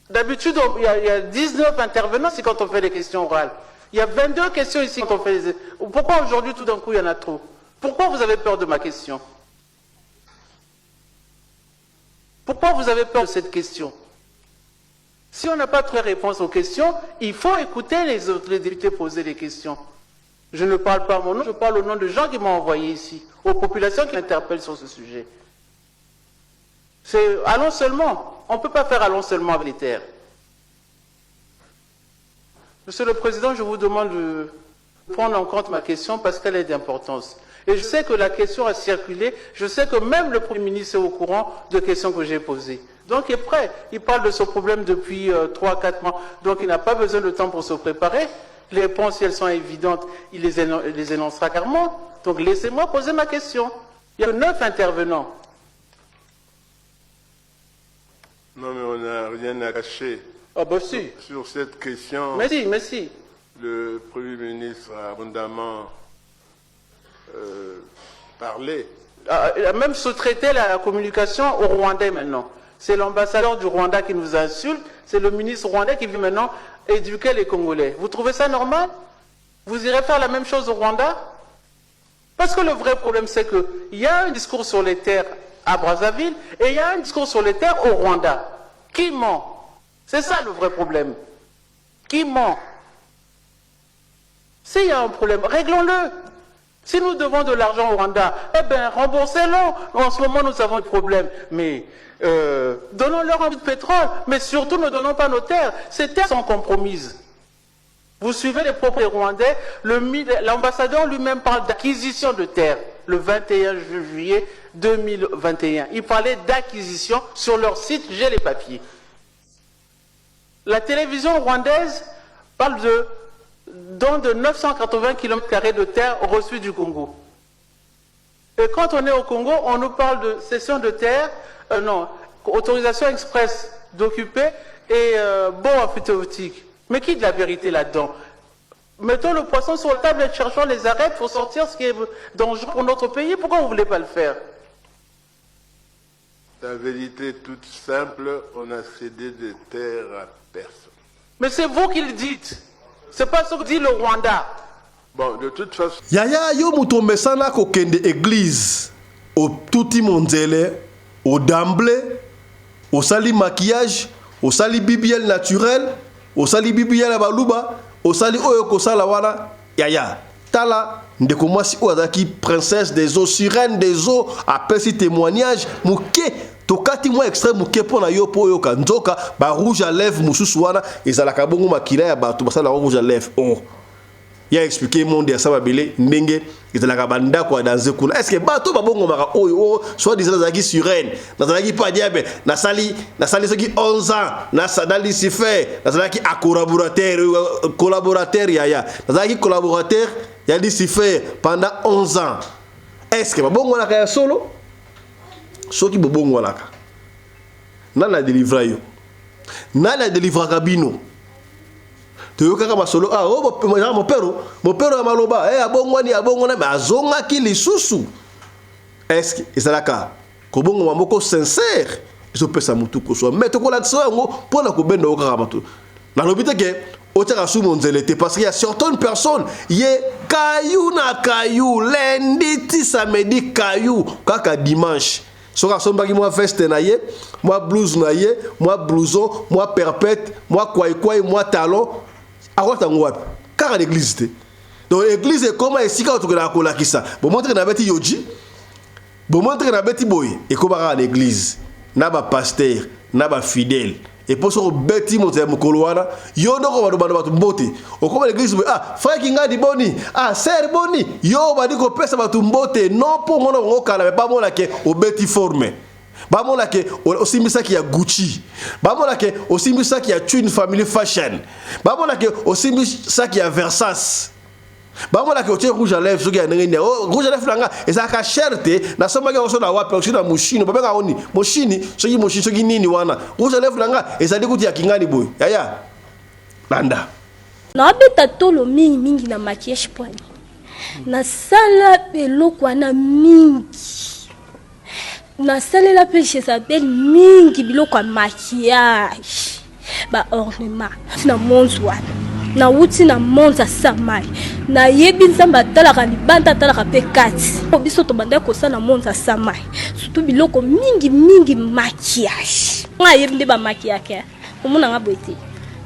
D'habitude, il y a 19 intervenants ici quand on fait les questions orales. Il y a 22 questions ici quand on fait les... Pourquoi aujourd'hui, tout d'un coup, il y en a trop? Pourquoi vous avez peur de ma question? Pourquoi vous avez peur de cette question? Si on n'a pas trouvé réponse aux questions, il faut écouter les autres, les députés poser les questions. Je ne parle pas à mon nom, je parle au nom de gens qui m'ont envoyé ici, aux populations qui m'interpellent sur ce sujet. C'est allons seulement. On ne peut pas faire allons seulement avec les terres. Monsieur le Président, je vous demande de prendre en compte ma question parce qu'elle est d'importance. Et je sais que la question a circulé, je sais que même le Premier ministre est au courant de questions que j'ai posées. Donc il est prêt, il parle de ce problème depuis 3-4 mois, donc il n'a pas besoin de temps pour se préparer. Les réponses, si elles sont évidentes, il les énoncera clairement. Donc laissez-moi poser ma question. Il y a 9 intervenants. Non mais on n'a rien à cacher. Ah bah si. Sur cette question, mais si. Le Premier ministre a abondamment parlé. Il a même sous-traité la communication au Rwandais maintenant. C'est l'ambassadeur du Rwanda qui nous insulte, c'est le ministre rwandais qui vient maintenant éduquer les Congolais. Vous trouvez ça normal? Vous irez faire la même chose au Rwanda? Parce que le vrai problème, c'est qu'il y a un discours sur les terres à Brazzaville et il y a un discours sur les terres au Rwanda. Qui ment? C'est ça le vrai problème. Qui ment? S'il y a un problème, réglons-le. Si nous devons de l'argent au Rwanda, eh bien, remboursez-le. En ce moment, nous avons des problèmes. Mais donnons-leur un peu de pétrole. Mais surtout, ne donnons pas nos terres. Ces terres sont compromises. Vous suivez les propos des Rwandais. L'ambassadeur lui-même parle d'acquisition de terres. Le 21 juillet 2021. Il parlait d'acquisition sur leur site. J'ai les papiers. La télévision rwandaise parle de 980 km² de terre reçue du Congo. Et quand on est au Congo, on nous parle de cession de terre, autorisation express d'occuper et bon aphytéotique. Mais qui dit la vérité là-dedans? Mettons le poisson sur la table et cherchons les arrêts pour sortir ce qui est dangereux pour notre pays. Pourquoi vous ne voulez pas le faire? La vérité est toute simple, on a cédé des terres à personne. Mais c'est vous qui le dites. C'est pas ce que dit le Rwanda. Bon, de toute façon... Yaya yo muto mesana ko kende église au touti monzele au d'emblée au sali maquillage au sali bibiel naturel au sali bibiel baluba au sali oyo ko sala wana yaya tala ndeko mwasi oazaki princesse des eaux sirène des eaux apesi témoignage muke tokati mwa extrême muke pona yo po yo kanzoka ba rouge à lèvres mususu wana ezalaka bongo makila ya bato basala rouge à lèvres oh il a expliqué monde ya sababele ndenge ezalaka banda kwa danse kuna est-ce que bato babongo maka oyo soit disant zaki sirène nazalaki pas diable nasali soki 11 ans na sadali sifer nazalaki a collaborateur yaya nazalaki collaborateur ya Lucifer pendant 11 ans. Est-ce que babongo naka ya solo soki babongo naka nana délivra yo nana délivra kabino toyokaka masolo mon père ya maloba abongwani mais azongaki lisusu. Est-ce que ezalaka kobongo moko sincère ezopesa mutu koso mais tokolakisa yango mpona kobenda okaka bato nalobi te ke otaka su monzelete parce qu'il y a certaines personnes yé caillou na caillou lundi ti samedi caillou kaka dimanche soka sombaki moi veste na ye moi blouse na ye moi blouson moi perpète moi kwai moi talon akota ngwapi kaka l'église te donc l'église est comment esika otokela kolakisa bo montre na beti yoji bo montre na beti boy et kobaka l'église na ba pasteur na ba fidèle et pour so beti monte mokolo wana yo ndoko bado mbote okoma l'église frère kinga di boni sœur boni yo badi ko pesa batu mbote non pour ngona ngokala mais pas mona ke obeti forme ba mona ke osimbisa ki ya Gucci ba mona ke osimbisa ki ya Twin Family Fashion ba mona ke osimbisa ki ya Versace ba mona ke otie rouge à lèvres soki ya ndenge rouge à lèvres nanga ezaka cherté na somaki oso na wapi oso na mushini babeka oni mushini soki nini wana rouge à lèvres nanga ezali kuti ya kingani boy yaya landa na beta tolo mingi na maquillage poani na sala eloko wana mingi na sala la pe Jezabel mingi biloko ya maquillage ba ornement na monzwa na wuti na monza samai na yebi nzamba talaka libanda talaka pe kati biso to banda ko sana monza samai surtout biloko mingi maquillage nga yebi nde ba maquillage omona nga boite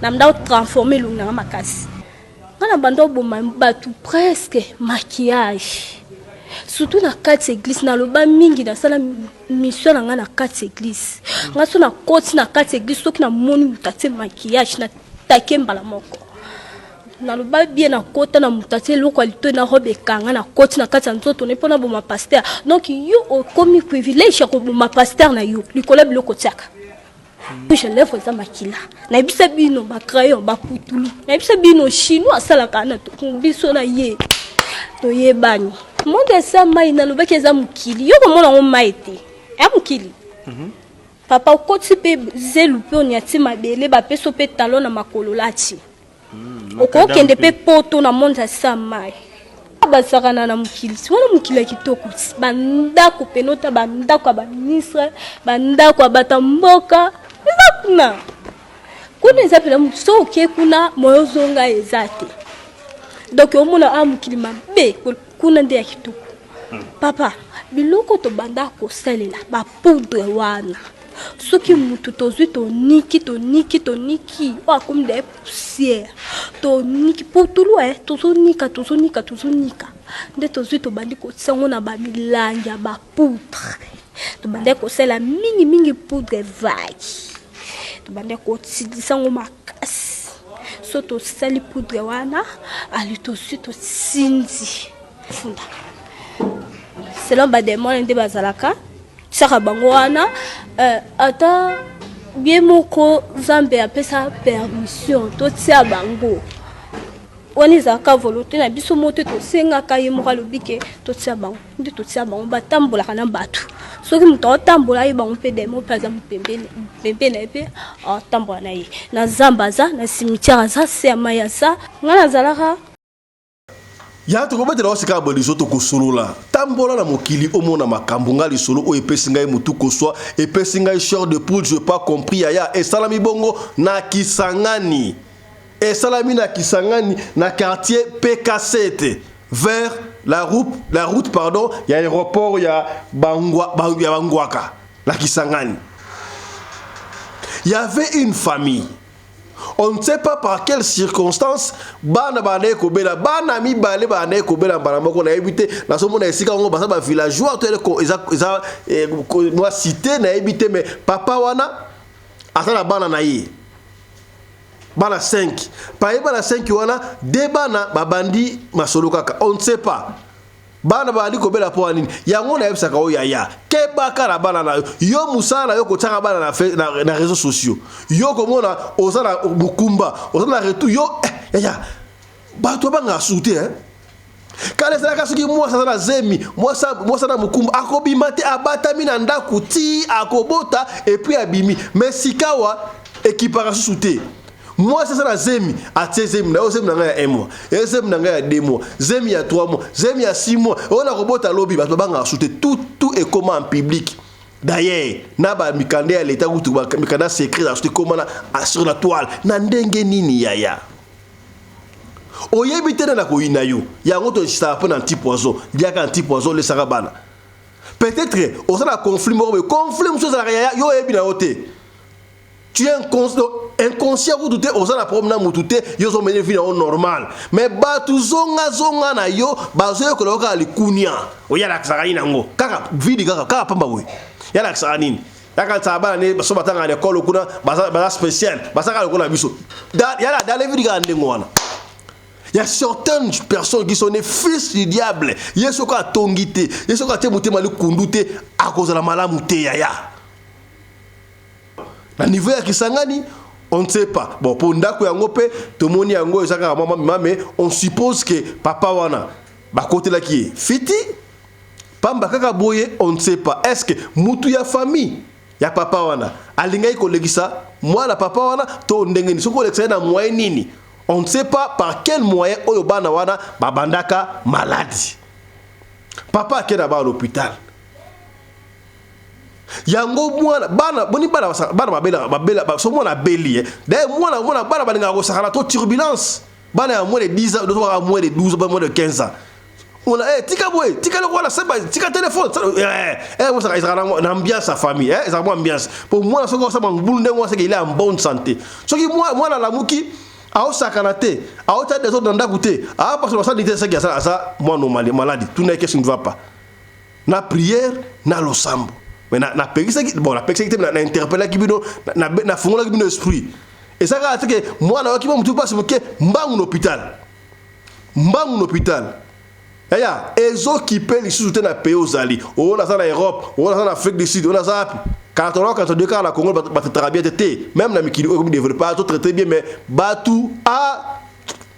na mda transformer lu na makasi ngana banda oboma batu presque maquillage surtout na kati église na loba mingi na sala mission na nga na kati église nga so na koti na kati église soki na moni mutate maquillage na takemba la moko na loba bien na kota na mutate loko alito na robe kanga na koti na kati nzoto ne pona boma pasteur donc yo o komi privilège ko boma pasteur na yo likola biloko tiaka je lève za makila na bisa bino ba crayon ba putulu na bisa bino chinois asala kana to biso na ye to ye bani monde sa mai na loba keza mukili yo ko mona ngo maite ya mukili papa okoti pe zelu pe on yati mabele ba peso pe talon na makolo lati okokende pe poto na monza sa mai basakana na mukili wana mukili kitoko bandako penota bandako ba ministre bandako bata mboka ezakuna kuna ezapela so ke kuna moyo zonga ezate donc omona amukili mabe kuna nde ya kitoko papa biloko to bandako salela ba poudre wana soki mutu tozwi toniki wa comme des poussières toniki potulu tozonika nde tozwi tobandi kosango na bamilanga ba poudre tobandi kosala mingi poudre vague tobandi kotilisango makasi so tosali poudre wana ali tozwi tosindi funda selon bademone nde bazalaka saka bango wana ata bien moko Zambe apesa permission totia bango wani zaka volonté na biso moto tosenga kaye moko lobike totia bango nde totia bango batambola kana batu soki muto tambola ye bango pe demo paza pembe na pe tambola na ye na zambaza na cimetière za se maya za ngana zalaka ya to ko betela osika boliso to ko solola tambola na mokili omona makambunga li solo o epesinga mutu ko so epesinga short de poule je pas compris ya et salami bongo na Kisangani et salami na Kisangani na quartier PK7 vers la route pardon, il y a aéroport, il y a Bangwaka, la Kisangani. Il y avait une famille. On ne sait pas par quelles circonstances bana bana ko bela bana mi balé bana ko bela bana ko na évité na somo na esika ngo basa ba villageois to eza moi cité na évité mais papa wana asala bana na yi bana 5 pa bana 5 wana de bana babandi masolo kaka on ne sait pas bana bali ko bela po nini yango na yebsaka o yaya ke bakara bana na yo musala yo ko tsaka bana na réseaux sociaux yo ko mona osala bukumba osala retu yo yaya ba to banga souté hein kale sala kasuki moi sala zemi moi na mukumba akobima te abatami na ndaku ti akobota et puis abimi mais sikawa équiparation souté. Moi, c'est ça la zemi. À zemi, là, zemi n'a un mois. Et zemi n'a 2 mois. Zemi a 3 mois. Zemi a 6 mois. On a robot à lobby. Parce que tout est comment en public. D'ailleurs, naba mikande à l'état où tu vas mikanda secret comment sur la toile. Nandenge nini yaya. Oyebite na ko inayo. Ya ngoto ça appelle un petit poison. Il y a un petit poison le sarabana. Peut-être on a un conflit monsieur yaya yo ebina oté. Tu es inconscient ou douter aux la promenade moutouté yo sont mené vie normal mais batu zonga na yo bazo ko loka li kunia o ya la tsarani nango kaka vidi kaka pamba we ya la tsarani kaka tsaba ne baso batanga na école kuna baza spécial basaka ko na biso ya la dans les vidi ga ndengo wana. Il y a certaines personnes qui sont des fils du diable yeso ko atongité yeso ko temuté mali kundute à cause de la malamute yaya. À niveau ya Kisangani, on ne sait pas. Bon, pour ndako yango pe, tout le monde yango ezaka maman mais on suppose que papa wana ba côté là qui est fiti pamba kaka boye, on ne sait pas. Est-ce que mutu ya famille ya papa wana alingai ko legisa moi la papa wana to ndengeni soko lekisa na moyen nini? On ne sait pas par quel moyen oyo bana wana babandaka maladie. Papa kena ba à l'hôpital. Yango mwana bana boni bana babela so mwana beli d'ailleurs mwana bana balinga ko sakala to turbulence bana ya moins de 10 ans d'autres à moins de 12 ans moins de 15 ans on a tika boy tika le wala seba tika téléphone moi ça sera na ambiance sa famille ça moi ambiance pour moi so ko ça mbulu ndengo c'est qu'il est en bonne santé so ki moi la muki a osakana te a ota des autres ndanda goûter a parce que ça dit ça qui ça moi normal maladie tout n'est qu'est-ce qui ne va pas na prière na losambo. Mais na pegisa bon la pegisa na interpeller qui bino na fongola qui bino esprit et ça ka que moi na ki mo mutu passe que mbangu l'hôpital yaya ezo qui peut les sous na pays aux ali on a ça en Europe on a ça en Afrique du Sud on a ça quand deux cas la Congo ba très bien été même na mikili comme développer tout très bien mais batu a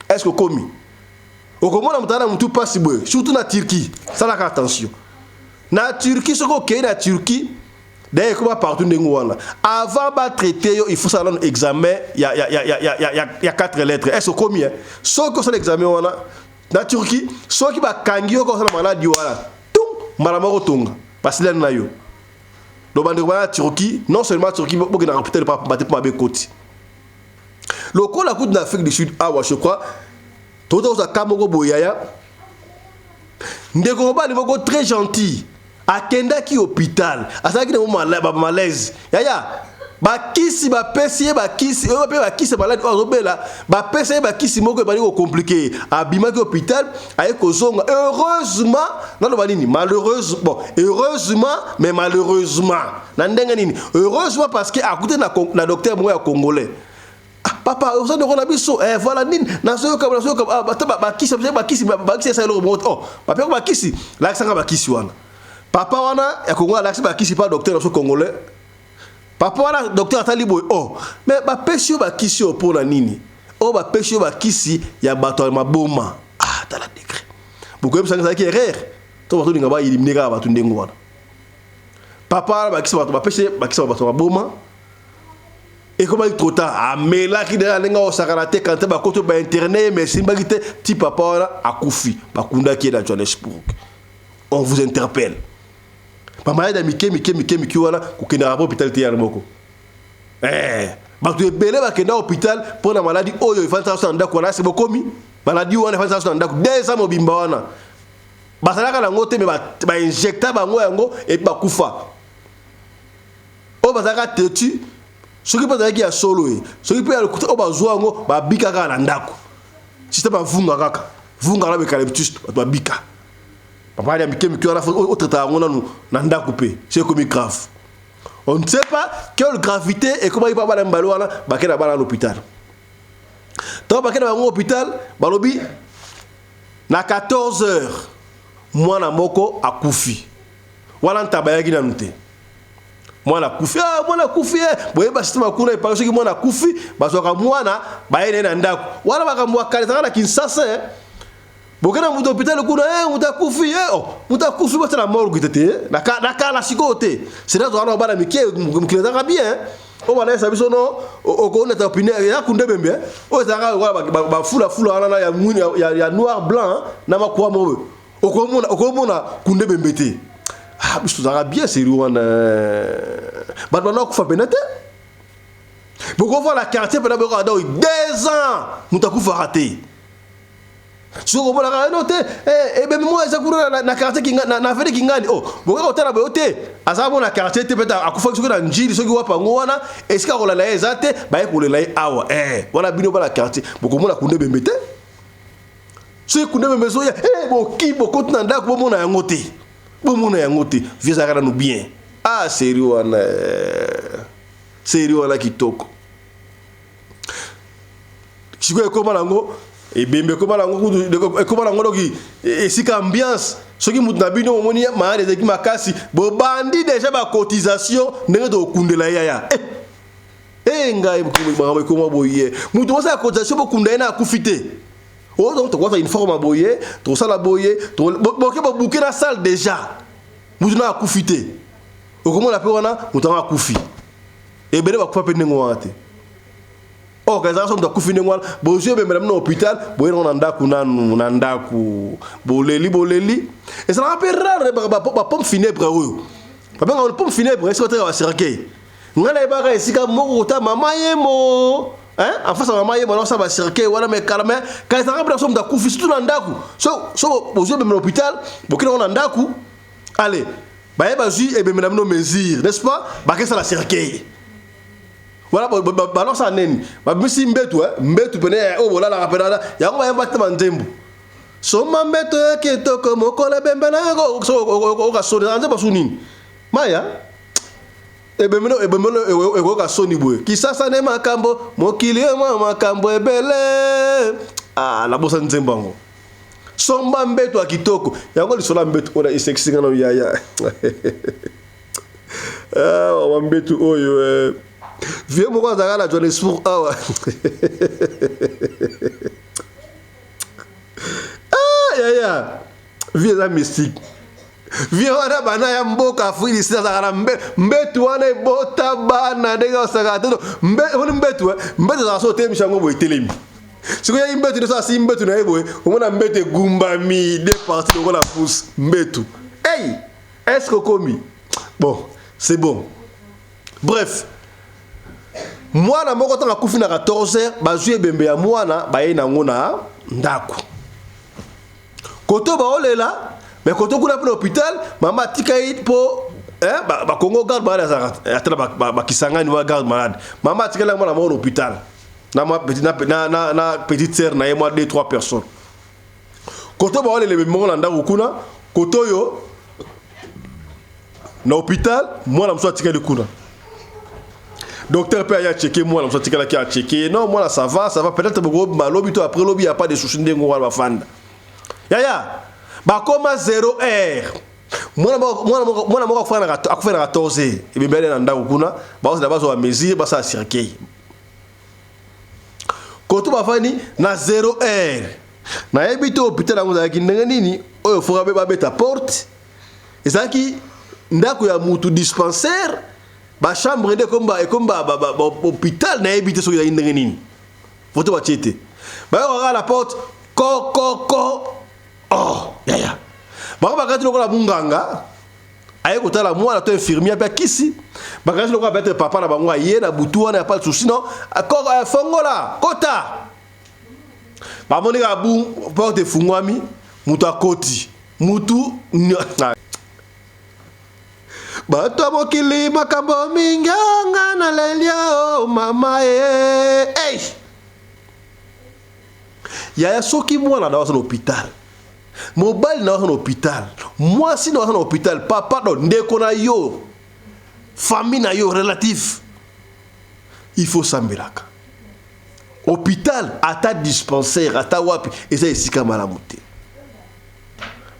est-ce que commis au comment na mutana mutu passe surtout na Turquie ça la attention. Na Turquie, ce qu'on a na Turquie, d'ailleurs, comment partout wana. Avant de traiter, il faut ça un examen, il y a 4 lettres. Est-ce que combien? Ce que c'est l'examen wana na Turquie, ce qui va kangio comme ça la maladie wana. Tout malamoro tonga. Parce que là na yo. Donc en Turquie, non seulement Turquie, beaucoup na hôpital pas battre pour ma côté. Le coup la côte d'Afrique du Sud, je crois, tout ça Kamoko boyaya. Ndeko ba niveau très gentil. Akenda ki hôpital asaki na malaise yaya ba kisi ba pesi ba kisi ba kisi malade ozobela ba pesi ba kisi moko ba compliqué abima ki hôpital ay ko zonga heureusement non ba nini malheureusement bon heureusement mais malheureusement na ndenga nini heureusement parce que à côté na docteur mo ya congolais papa on s'en a biso voilà nini na so ka ba kisi ça le oh papa ba kisi la sanga ba kisi wana. Papa wana ya Congo la ba kisi pas docteur so congolais. Papa wana docteur atali boy oh mais ba pesio ba kisi pour na nini? Oh ba pesio ba kisi ya bato maboma. Ah ta la décret. Beaucoup ça ça qui erreur. To bato ninga ba éliminer ka bato ndengo wana. Papa ba kisi ba pesio ba kisi bato maboma. et comment il trop tard ah mais là qui derrière lenga osakarate quand ba koto ba internet mais simba gite ti papa wana akufi ba kunda qui est dans Johannesburg on vous interpelle ba malade miki wana ko kenda rapport hôpital te ya moko ba tu belé ba kenda hôpital pour la maladie oyo il faut ça dans ndako wana c'est bokomi maladie wana il faut ça dans ndako dès ça mobimba wana ba salaka na ngote mais ba injecta ba ngo yango et ba kufa o ba zaka tetu soki pe zaki ya solo soki pe ya lokuta o ba zwa ngo ba bika kaka na ndako système ba vunga kaka vunga na be eucalyptus ba bika papa ya miki wana o trata ngo na ndako pe c'est comme grave on ne sait pas quelle gravité et comment il va ba mbalo wana ba kena ba na l'hôpital to ba kena ba ngo hôpital ba lobi na 14h mwana moko akufi wana ntabayaki na nute mwana kufi mwana kufi boye ba système kuna pa soki mwana kufi bazoka mwana bayene na ndako wana bakamwa kaleta na Kinshasa bokena mu hôpital kuna muta kufi muta kufi ba tala morgue tete na kala sikote c'est là on ba na miki mukileta bien o bana sabi sono o ko na ta opinion ya kunde bembe o zanga ba fula wana ya muni ya noir blanc na makwa mo o ko mona kunde bembe te ah biso zanga bien sérieux wana ba na ko fa benete boko voir la quartier pendant boko ada 2 ans mutakufa raté soko bola ka note be moi za kura na quartier kinga na fere kingani boko ko tala bote azabo na quartier te peta akufa soko na njiri soki wapa ngwana esika ko la la ezate ba ko le la awa wala bino ba la quartier boko mona kunde bembete so kunde bembezo ya boki boko tuna ndako bo mona yango te bo mona yango te vieza kana no bien ah sérieux wana kitoko siko ekoma nango ebembe ekoma nango doki esika ambiance soki mutu na bino omoni maade ezaki makasi bobandi déjà ba cotisation ndenge tokundela yaya ngai makambo ekoma boye mutu osala cotisation bokunda ye na akufi te donc tokosa uniforme boye tosala boye boke bobuke na salle déjà mutu na akufi te okomona pe wana mutu anga akufi ebele bakufa pe ndenge wana te organisation de akufi ndenge wana bozwi ebemela mna hôpital boye na ndako na ndako boleli ezalaka mpe rare bapompe funèbre oyo babenga pompe funèbre esika oteka bacercueil ngai nayebaka esika moko kota mama ye mo en face à maman ye bona osala bacercueil wana me kalame ka ezalaka mpe na so mutu akufi surtout na ndako so bozwi ebemela hôpital bokende na ndako allez baye bazwi ebemela mno mesure n'est-ce pas bakesala cercueil voilà balance en neni babimisi mbetu pene bolalaka penana yango bayemba te banzembo soma mbeto ekitoko mokola bembe na okasoni nzembo asu nini maya ebemelo ekokasoni boye kisasa ne makambo mokili mwa makambo ebele nabosa nzembo yango somba mbeto ya kitoko yango lisola mbeto oyo esekisinga na yaya mbeto oyo vieux moko azalaka na Johannesburg awa yaya vieux eza mystique vieux wana bana ya mboka afrique isi azalaka na mbetu wana ebota bana ndenge osaka te oni mbetu azalaka so otelemisa yango boye etelemi sikoyo yai mbetu ndeso asi mbetu na ye boye omona mbetu egumbami de parti lokola pousse mbetu est-ce que komi bon c'est bon bref mwana moko tanga kufi na 14h bazwi ebembe ya mwana baye nango na ndako koto baolela mais koto kuna pe hôpital mama tikai po ba Congo garde malade atala ba Kisangani wa garde malade mama tikala mwana mo hôpital na ma petite sœur na moi 2-3 personnes koto baolela ebembe mo na ndako kuna koto yo na hôpital mwana mso tikali kuna docteur peut aller checker moi, on qui a checké. Non, moi là ça va, peut-être beaucoup lobby toi après lobby il y a pas de soucis de ngwa bafanda. Yaya. Ba koma 0h. Moi ko fana akufana 14 et bembele na ndako kuna, ba oza bazo wa mesure ba sa circuit. Koto ba fani na 0h. Na ebito hôpital ngo za kindenga nini? Oyo foka be ba beta porte. Ezaki ndako ya mutu dispensaire. ba chambre de combat et combat hôpital na éviter so ya ndenge nini photo ba chete ba on la porte ko oh ya ba kati lokola munganga aye kotala mwana to infirmier pe kisi ba kati lokola peut-être papa na bango aye na butu wana pas de souci non encore fongola kota ba monika bu porte fungwami mutu akoti mutu bato mokili makambo mingi nga na lelia o mama hey ya soki mwana na wasa na hôpital mobile na wasa na hôpital mwasi na wasa na hôpital papa do ndeko na yo famille na yo relatif il faut sambelaka hôpital ata dispensaire ata wapi eza esika malamu te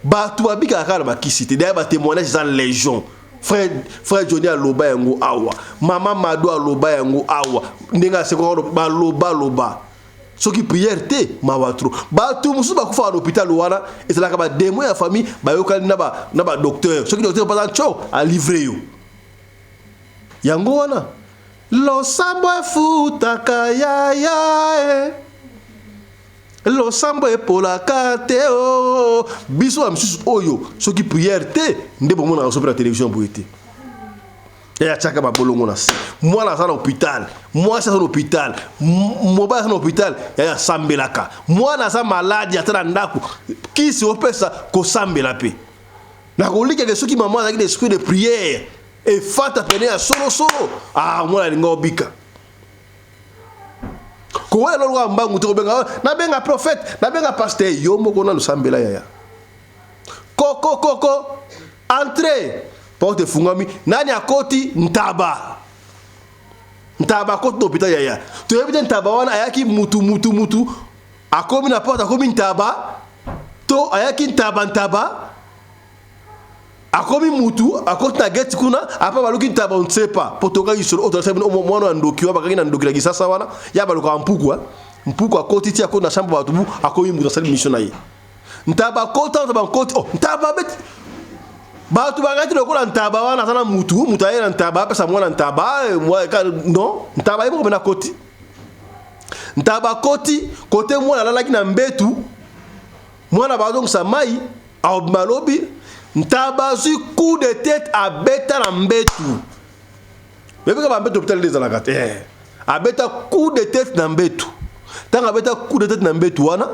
bato babika kala bakisi te d'ailleurs ba témoignage za légion frère Johnny aloba yango awa maman Mado aloba yango awa ndenga sekoro ba loba soki prière te mawatro ba tout musu ba kufa à l'hôpital wana et c'est là que ba démo ya famille ba yokali na ba docteur soki docteur pas cho a livrer yo yango wana lo sambo futa ya lo sambo epola kate o biso am sus oyo soki prière te ndebo mona so la télévision boité ya chaka ba bolongo na moi na sana hôpital moi ça na hôpital mo ba na hôpital ya sambelaka moi na sa malade ya tana ndako kisi opesa ko sambela pe na kolika ke soki maman avec l'esprit de prière et fata pene ya solo ah moi na lingo bika ko wala lo mbangu to benga na benga prophète na benga pasteur yo moko na lusambela yaya ko entrée porte fungami nani akoti ntaba koti hôpital yaya to yebite ntaba wana ayaki mutu akomi na porte akomi ntaba to ayaki ntaba akomi mutu akoti na gate kuna apa baluki ntaba on sait pas potoka yisolo oto sabi mwana ndoki wa bakaki na ndoki la kisasa wana ya baluka mpuku akoti ti akoti na chambre batubu akomi mutu sali mission na ye ntaba kota oh ntaba bet batu bagati lokola ntaba wana sana mutu ayena ntaba pesa mwana ntaba non ntaba ibo na koti ntaba koti kote mwana lalaki na mbetu mwana bazong samai au malobi ntaba su coup de tête à beta na mbetu bebe ka mbetu hôpital des alakate a beta coup de tête na mbetu tanga beta coup de tête na mbetu wana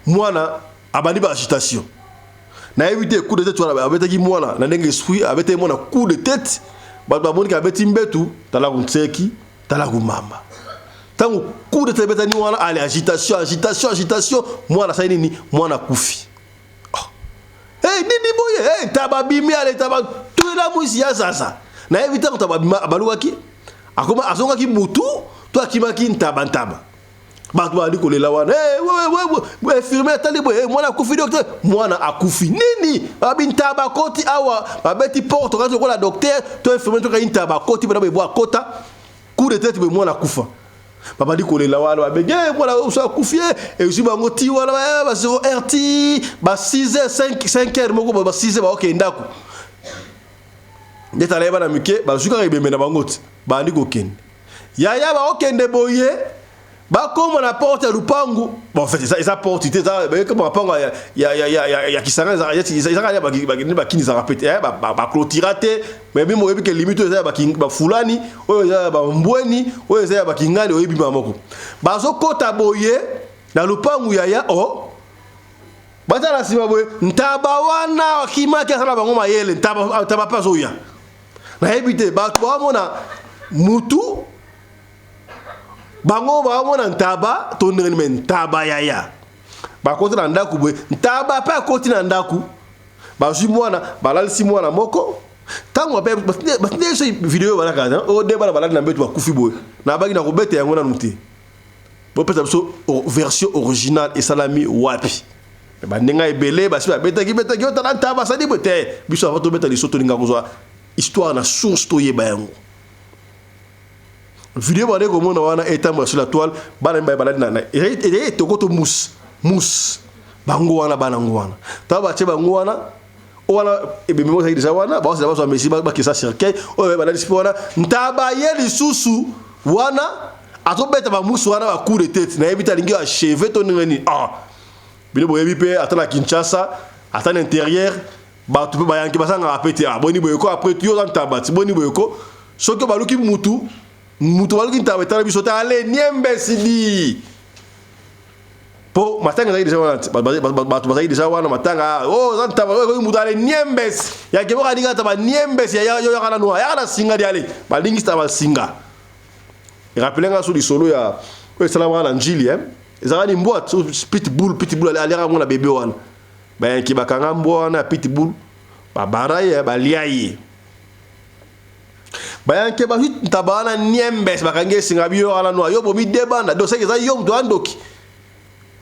mwana abandi ba agitation na éviter coup de tête wana abeta ki mwana na ndenge esprit abeta mwana coup de tête ba boni ka beti mbetu tala kuntseki tala kumama tangu coup de tête beta ni wana ale agitation mwana sa nini mwana kufi nini boye taba bimi ale taba tuila muisi ya sasa na éviter ko taba bima abaluaki akoma azonga ki mutu to akimaki ntaba bato bali kolela wana we firme tali boye mwana akufi docteur mwana akufi nini abintaba koti awa babeti porte quand ko la docteur to infirmier to ka intaba koti bana bebo akota coup de tête be mwana akufa babali kolela wana babege mwana usa akufie et usi bango ti wana ba 0 RT ba 6h 5h moko ba 6h ba okenda ku ndeta leba na mike ba suka ibembe na bango ti ba ndi kokende ya ba okende boye ba comme na porte ya lupangu bon en fait ça porte ça comme na pango ya kisanga ya ba kini za rapete ba clôturate mais même oyebi ke limite ya ba fulani oyo ya ba mbweni oyo ya ba kingani oyebi mamoko ba zo kota boye na lupangu ya o bata la sima boye ntaba wana kimaki asala bango mayele ntaba pas oya na ebite ba to mona mutu bango ba mona ntaba to ndenge men ntaba yaya ba koti na ndaku boye ntaba pa koti na ndaku ba ju mwana balalisi mwana moko tango ba batinde so video bana kaza o de bana balali na mbetu ba kufi boye na bagi na kobete yango na nuti bo pesa so version originale et salami wapi ba ndenga ebele ba si ba beta ki ta ntaba sadi bote biso afato beta li soto ninga kozwa histoire na source to yeba yango vidéo bale ko mona wana etamba sur la toile bana mbay baladi na et to koto mousse bango wana bana ngwana ta ba che bango wana wana ebembe mo déjà wana ba ça ba Messi ba ki ça cercueil o ba dalisi wana ntaba ye lisusu wana atobeta ba musu wana ba coup de tête na ebita lingi a cheveux to ngeni bile boyebi pe atana Kinshasa atana intérieur ba tu ba yanki basanga apeti boni boyeko après tu yo ntaba ti boni boyeko soki baluki mutu baluki ntaba etala biso ta ale niembe sidi po matanga zaidi déjà wana batu zaidi déjà wana matanga zantaba mutu ale niembes ya kebo kadinga taba niembes ya yo kana noa ya kana singa diale balingi taba singa rappelenga sur solo ya salama na njili ezakani mbwa pitbull alera mona bebe wana ba yanki bakanga mbwa wana pitbull babaraye baliaye bayanke ba tabana niembes bakange singa biyo kana noa yo bomi debanda do seke za yo mdo andoki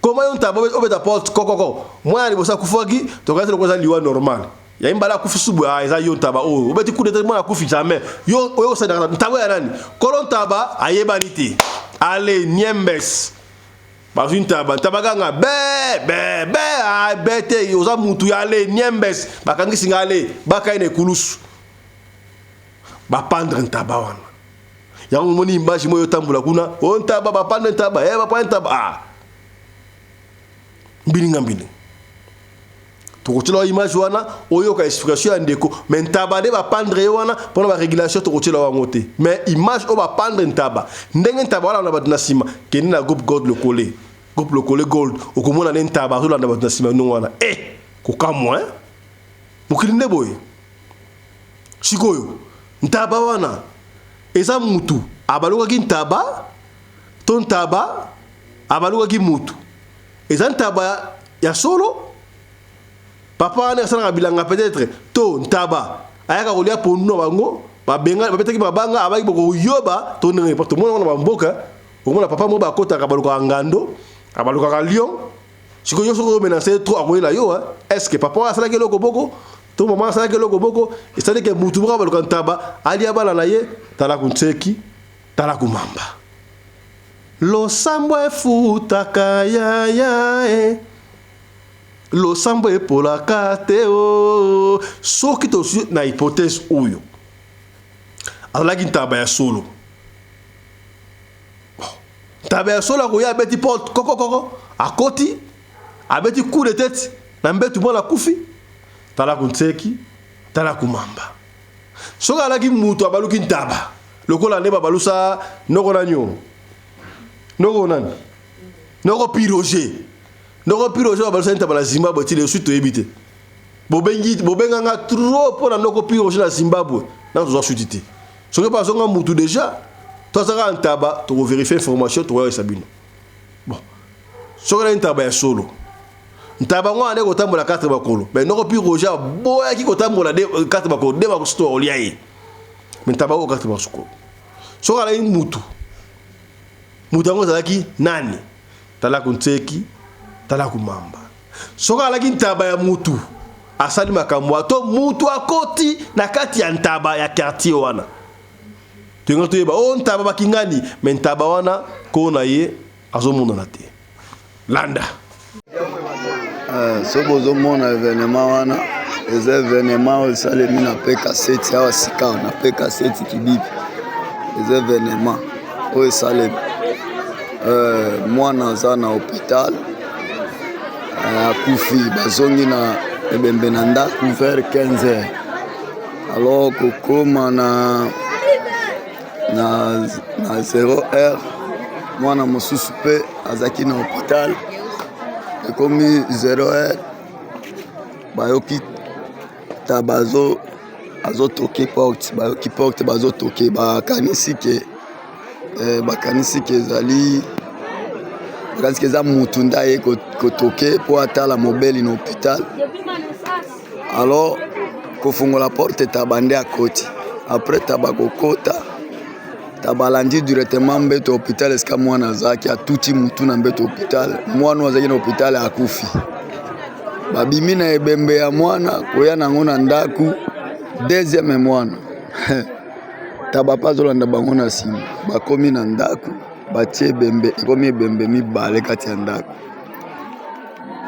comment on t'a obeta porte kokoko moi ni bosa kufoki to kaza lokoza liwa normal ya imbala kufusubu eza yo taba obeti coup de moi kufi jamais yo sa ntaba ya nani kolon taba ayebanite ale niembes ba une taba ganga be bete yoza mutu ya ale niembes bakangi singa ale bakaine kulusu ba pendre ntaba wana ya ngomoni image moyo tambula kuna on taba ba pendre ntaba ba pendre ntaba mbili tokochela image wana oyo ka explication ya ndeko mais ntaba de ba pendre wana pour la régulation tokochela wango te mais image o ba pendre ntaba ndenge ntaba wana na batuna sima keni na groupe gold le collé gold okomona ne ntaba zo na batuna sima no wana kokamwa mukilinde boy sikoyo ntaba wana eza mutu abaluka ki ntaba ton ntaba abaluka ki mutu eza ntaba ya solo papa ane asala bilanga peut-être to ntaba ayaka kolia ponno bango babenga babetaki babanga abaki boko yoba to ndenge porte mona na bamboka omona papa mo bakota ka baluka ngando abaluka ka lion siko yo soko menacer trop akoyela yo est-ce que papa asala ke loko boko to mama asala ke loko boko c'est que mutu baka baluka ntaba ali abala na ye tala kuntseki tala kumamba lo sambo efutaka ya lo sambo epolaka te soki tosi na hypothèse oyo azalaki ntaba ya solo ntaba ya solo akoya abeti porte kokokoko akoti abeti coup de tête na mbetu mwana kufi tala kuntseki tala kumamba soki alaki mutu abaluki ntaba lokola nde babalusa noko na nyo noko nani noko piroger babalusa ntaba na Zimbabwe ti le suite toyebite bobenganga trop pona noko piroger na Zimbabwe na toza suite te soki bazonga mutu déjà tozaka ntaba to vérifier information to yesa bino bon soki na ntaba ya solo ntaba ngwa ne kotambola 4 bakolo mais noko piroger boya ki kotambola 4 bakolo de bakusto oliaye mais ntaba ko 4 bakolo soki ala mutu mutango zalaki nani tala kuntseki tala kumamba soka alaki ntaba ya mutu asali makambo to mutu akoti na kati ya ntaba ya quartier wana tengo to yeba ntaba bakingani mais ntaba wana ko na ye azomona na te landa so bozo mona événement wana les événements osalemi na PK7 awa sika na PK7 kibibi les événements oyo esalemi mwana aza na hôpital akufi bazongi na ebembe na ndako vers 15h alors kokoma na 0h mwana mosusu mpe azaki na hôpital ekomi 0h bayoki ta azotoke porte bayoki porte bazotoke bakanisi ke ezali bakanisi eza mutu nda ye kotoke po atala mobeli na hôpital alors kofungola porte taba nde akoti après taba kokota taba alandi directement mbeto hôpital esika mwana azaki atuti mutu na mbeto hôpital mwana azaki na hôpital akufi babimi na ebembe ya mwana koya nango na ndaku deuxième mwana taba pa zolanda bango na nsima bakomi na ndaku batie ebembe ekomi ebembe mibale kati ya ndaku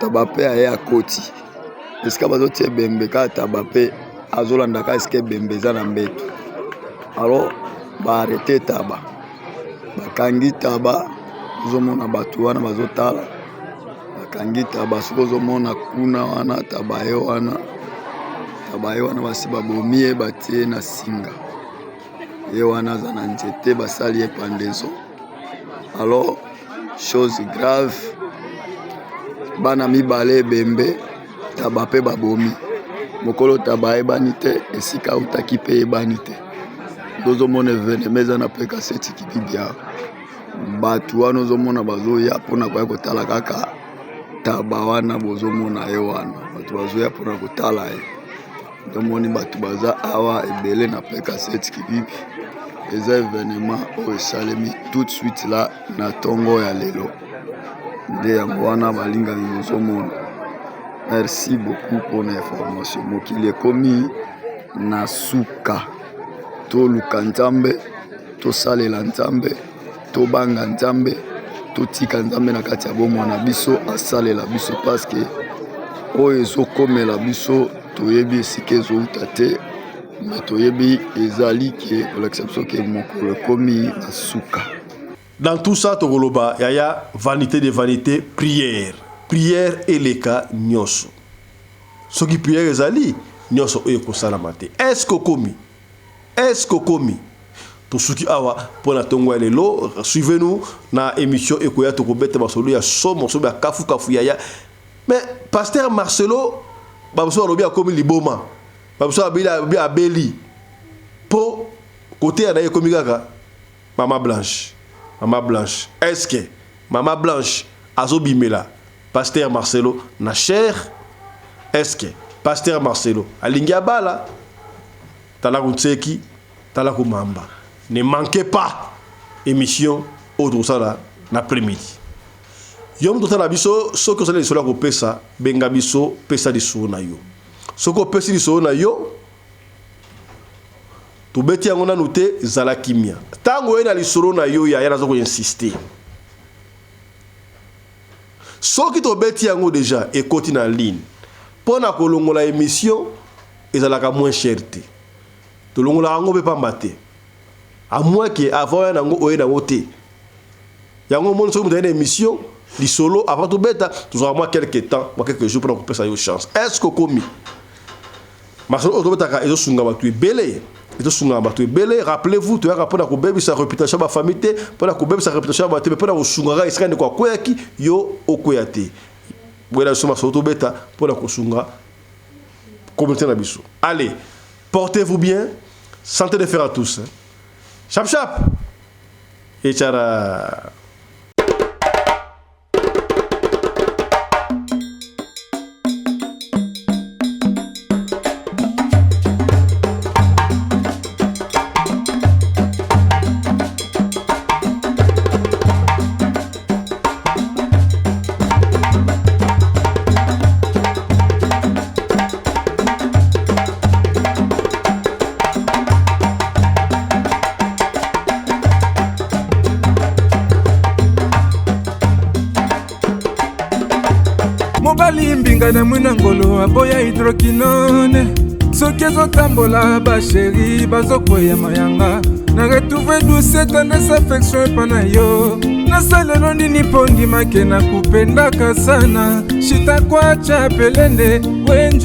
taba pe aye akoti eske bazotia ebembe kaka taba mpe azolandaka eske ebembe eza na mbeto. Alors baarrete taba, bakangi taba, ozomona bato wana bazotala, bakangi taba, soki ozomona kuna wana taba ye wana basi babomi ye batie na singa ye wana aza na nzete basali ye pendaison. Alors chose grave, bana mibale ebembe taba mpe babomi, mokolo taba ebani te, esika utaki mpe ebani te. Ozomona evenema eza na peka seti kibibia, bato wana ozomona bazoya mpona koya kotala kaka taba wana, bozomona ye wana bato bazoya mpona kotala ye. Tomoni bato baza awa ebele na peka seti kibibi, eza evenema oyo esalemi tout de suite la na tongo ya lelo, nde yango wana balingami bozomona. Merci beaucoup pour l'information. Mokili ekomi na suka, toluka nzambe, tosalela nzambe, tobanga nzambe, totika nzambe na kati ya bomoi na biso asalela biso, parce que oyo ezokomela biso toyebi esika ezouta te, me toyebi ezali ke kolakisa biso ke mokolo ekomi na suka. Dans tout ça, Togoloba, yaya vanité de vanité, prière. Prière et les cas nyoso. Ce qui prière ezali nyoso oyo kosala mate. Est-ce que komi? To suki awa pona tongo ya lelo, suivez-nous na émission ekoya tokobeta basolo ya somo so ya kafu yaya. Mais pasteur Marcelo babuso alobi akomi liboma. Babuso abi abeli. Po côté ya na komi kaka Maman Blanche. Est-ce que Maman Blanche azobimela Pasteur Marcelo na cher? Est-ce que Pasteur Marcelo alingi abala talaku tseki talaku mamba? Ne manquez pas émission autour ça l'après-midi. Yom tout la biso soko sala isola ko pesa benga biso pesa di sona yo. Soko pesa di sona yo to beti yango na note zala kimia. Tango ena li solo na yo ya yana zoko insister. Soki to beti yango déjà et continue en ligne. Pona kolongola émission ezalaka moins cherté. To longola yango be pa mbate. À moins que avant yango oye na wote. Yango mon so mutane émission li solo avant to beta toujours moi quelques temps, moi quelques jours pour qu'on puisse avoir chance. Est-ce que komi Marcelo to beta ka ezo sunga batu belé. Ezo sunga batu belé, rappelez-vous tu as rapport à ko bebi sa réputation ba famille te, pour ko bebi sa réputation ba te, pour ko sunga ga isika ndiko kwa ki yo okoyate. Voilà so Marcelo to beta pour ko sunga communauté na biso. Allez, portez-vous bien, santé de fer à tous. Chap chap. Et tchara. Mbinga na mwina ngolo aboya hydroquinone. Soki ezotambola basheri bazokoya mayanga. Na retrouve douce tendresse affection epana yo. Nasalelo nini po ndimake na kupendaka sana. Shita kwacha pelende wenjo.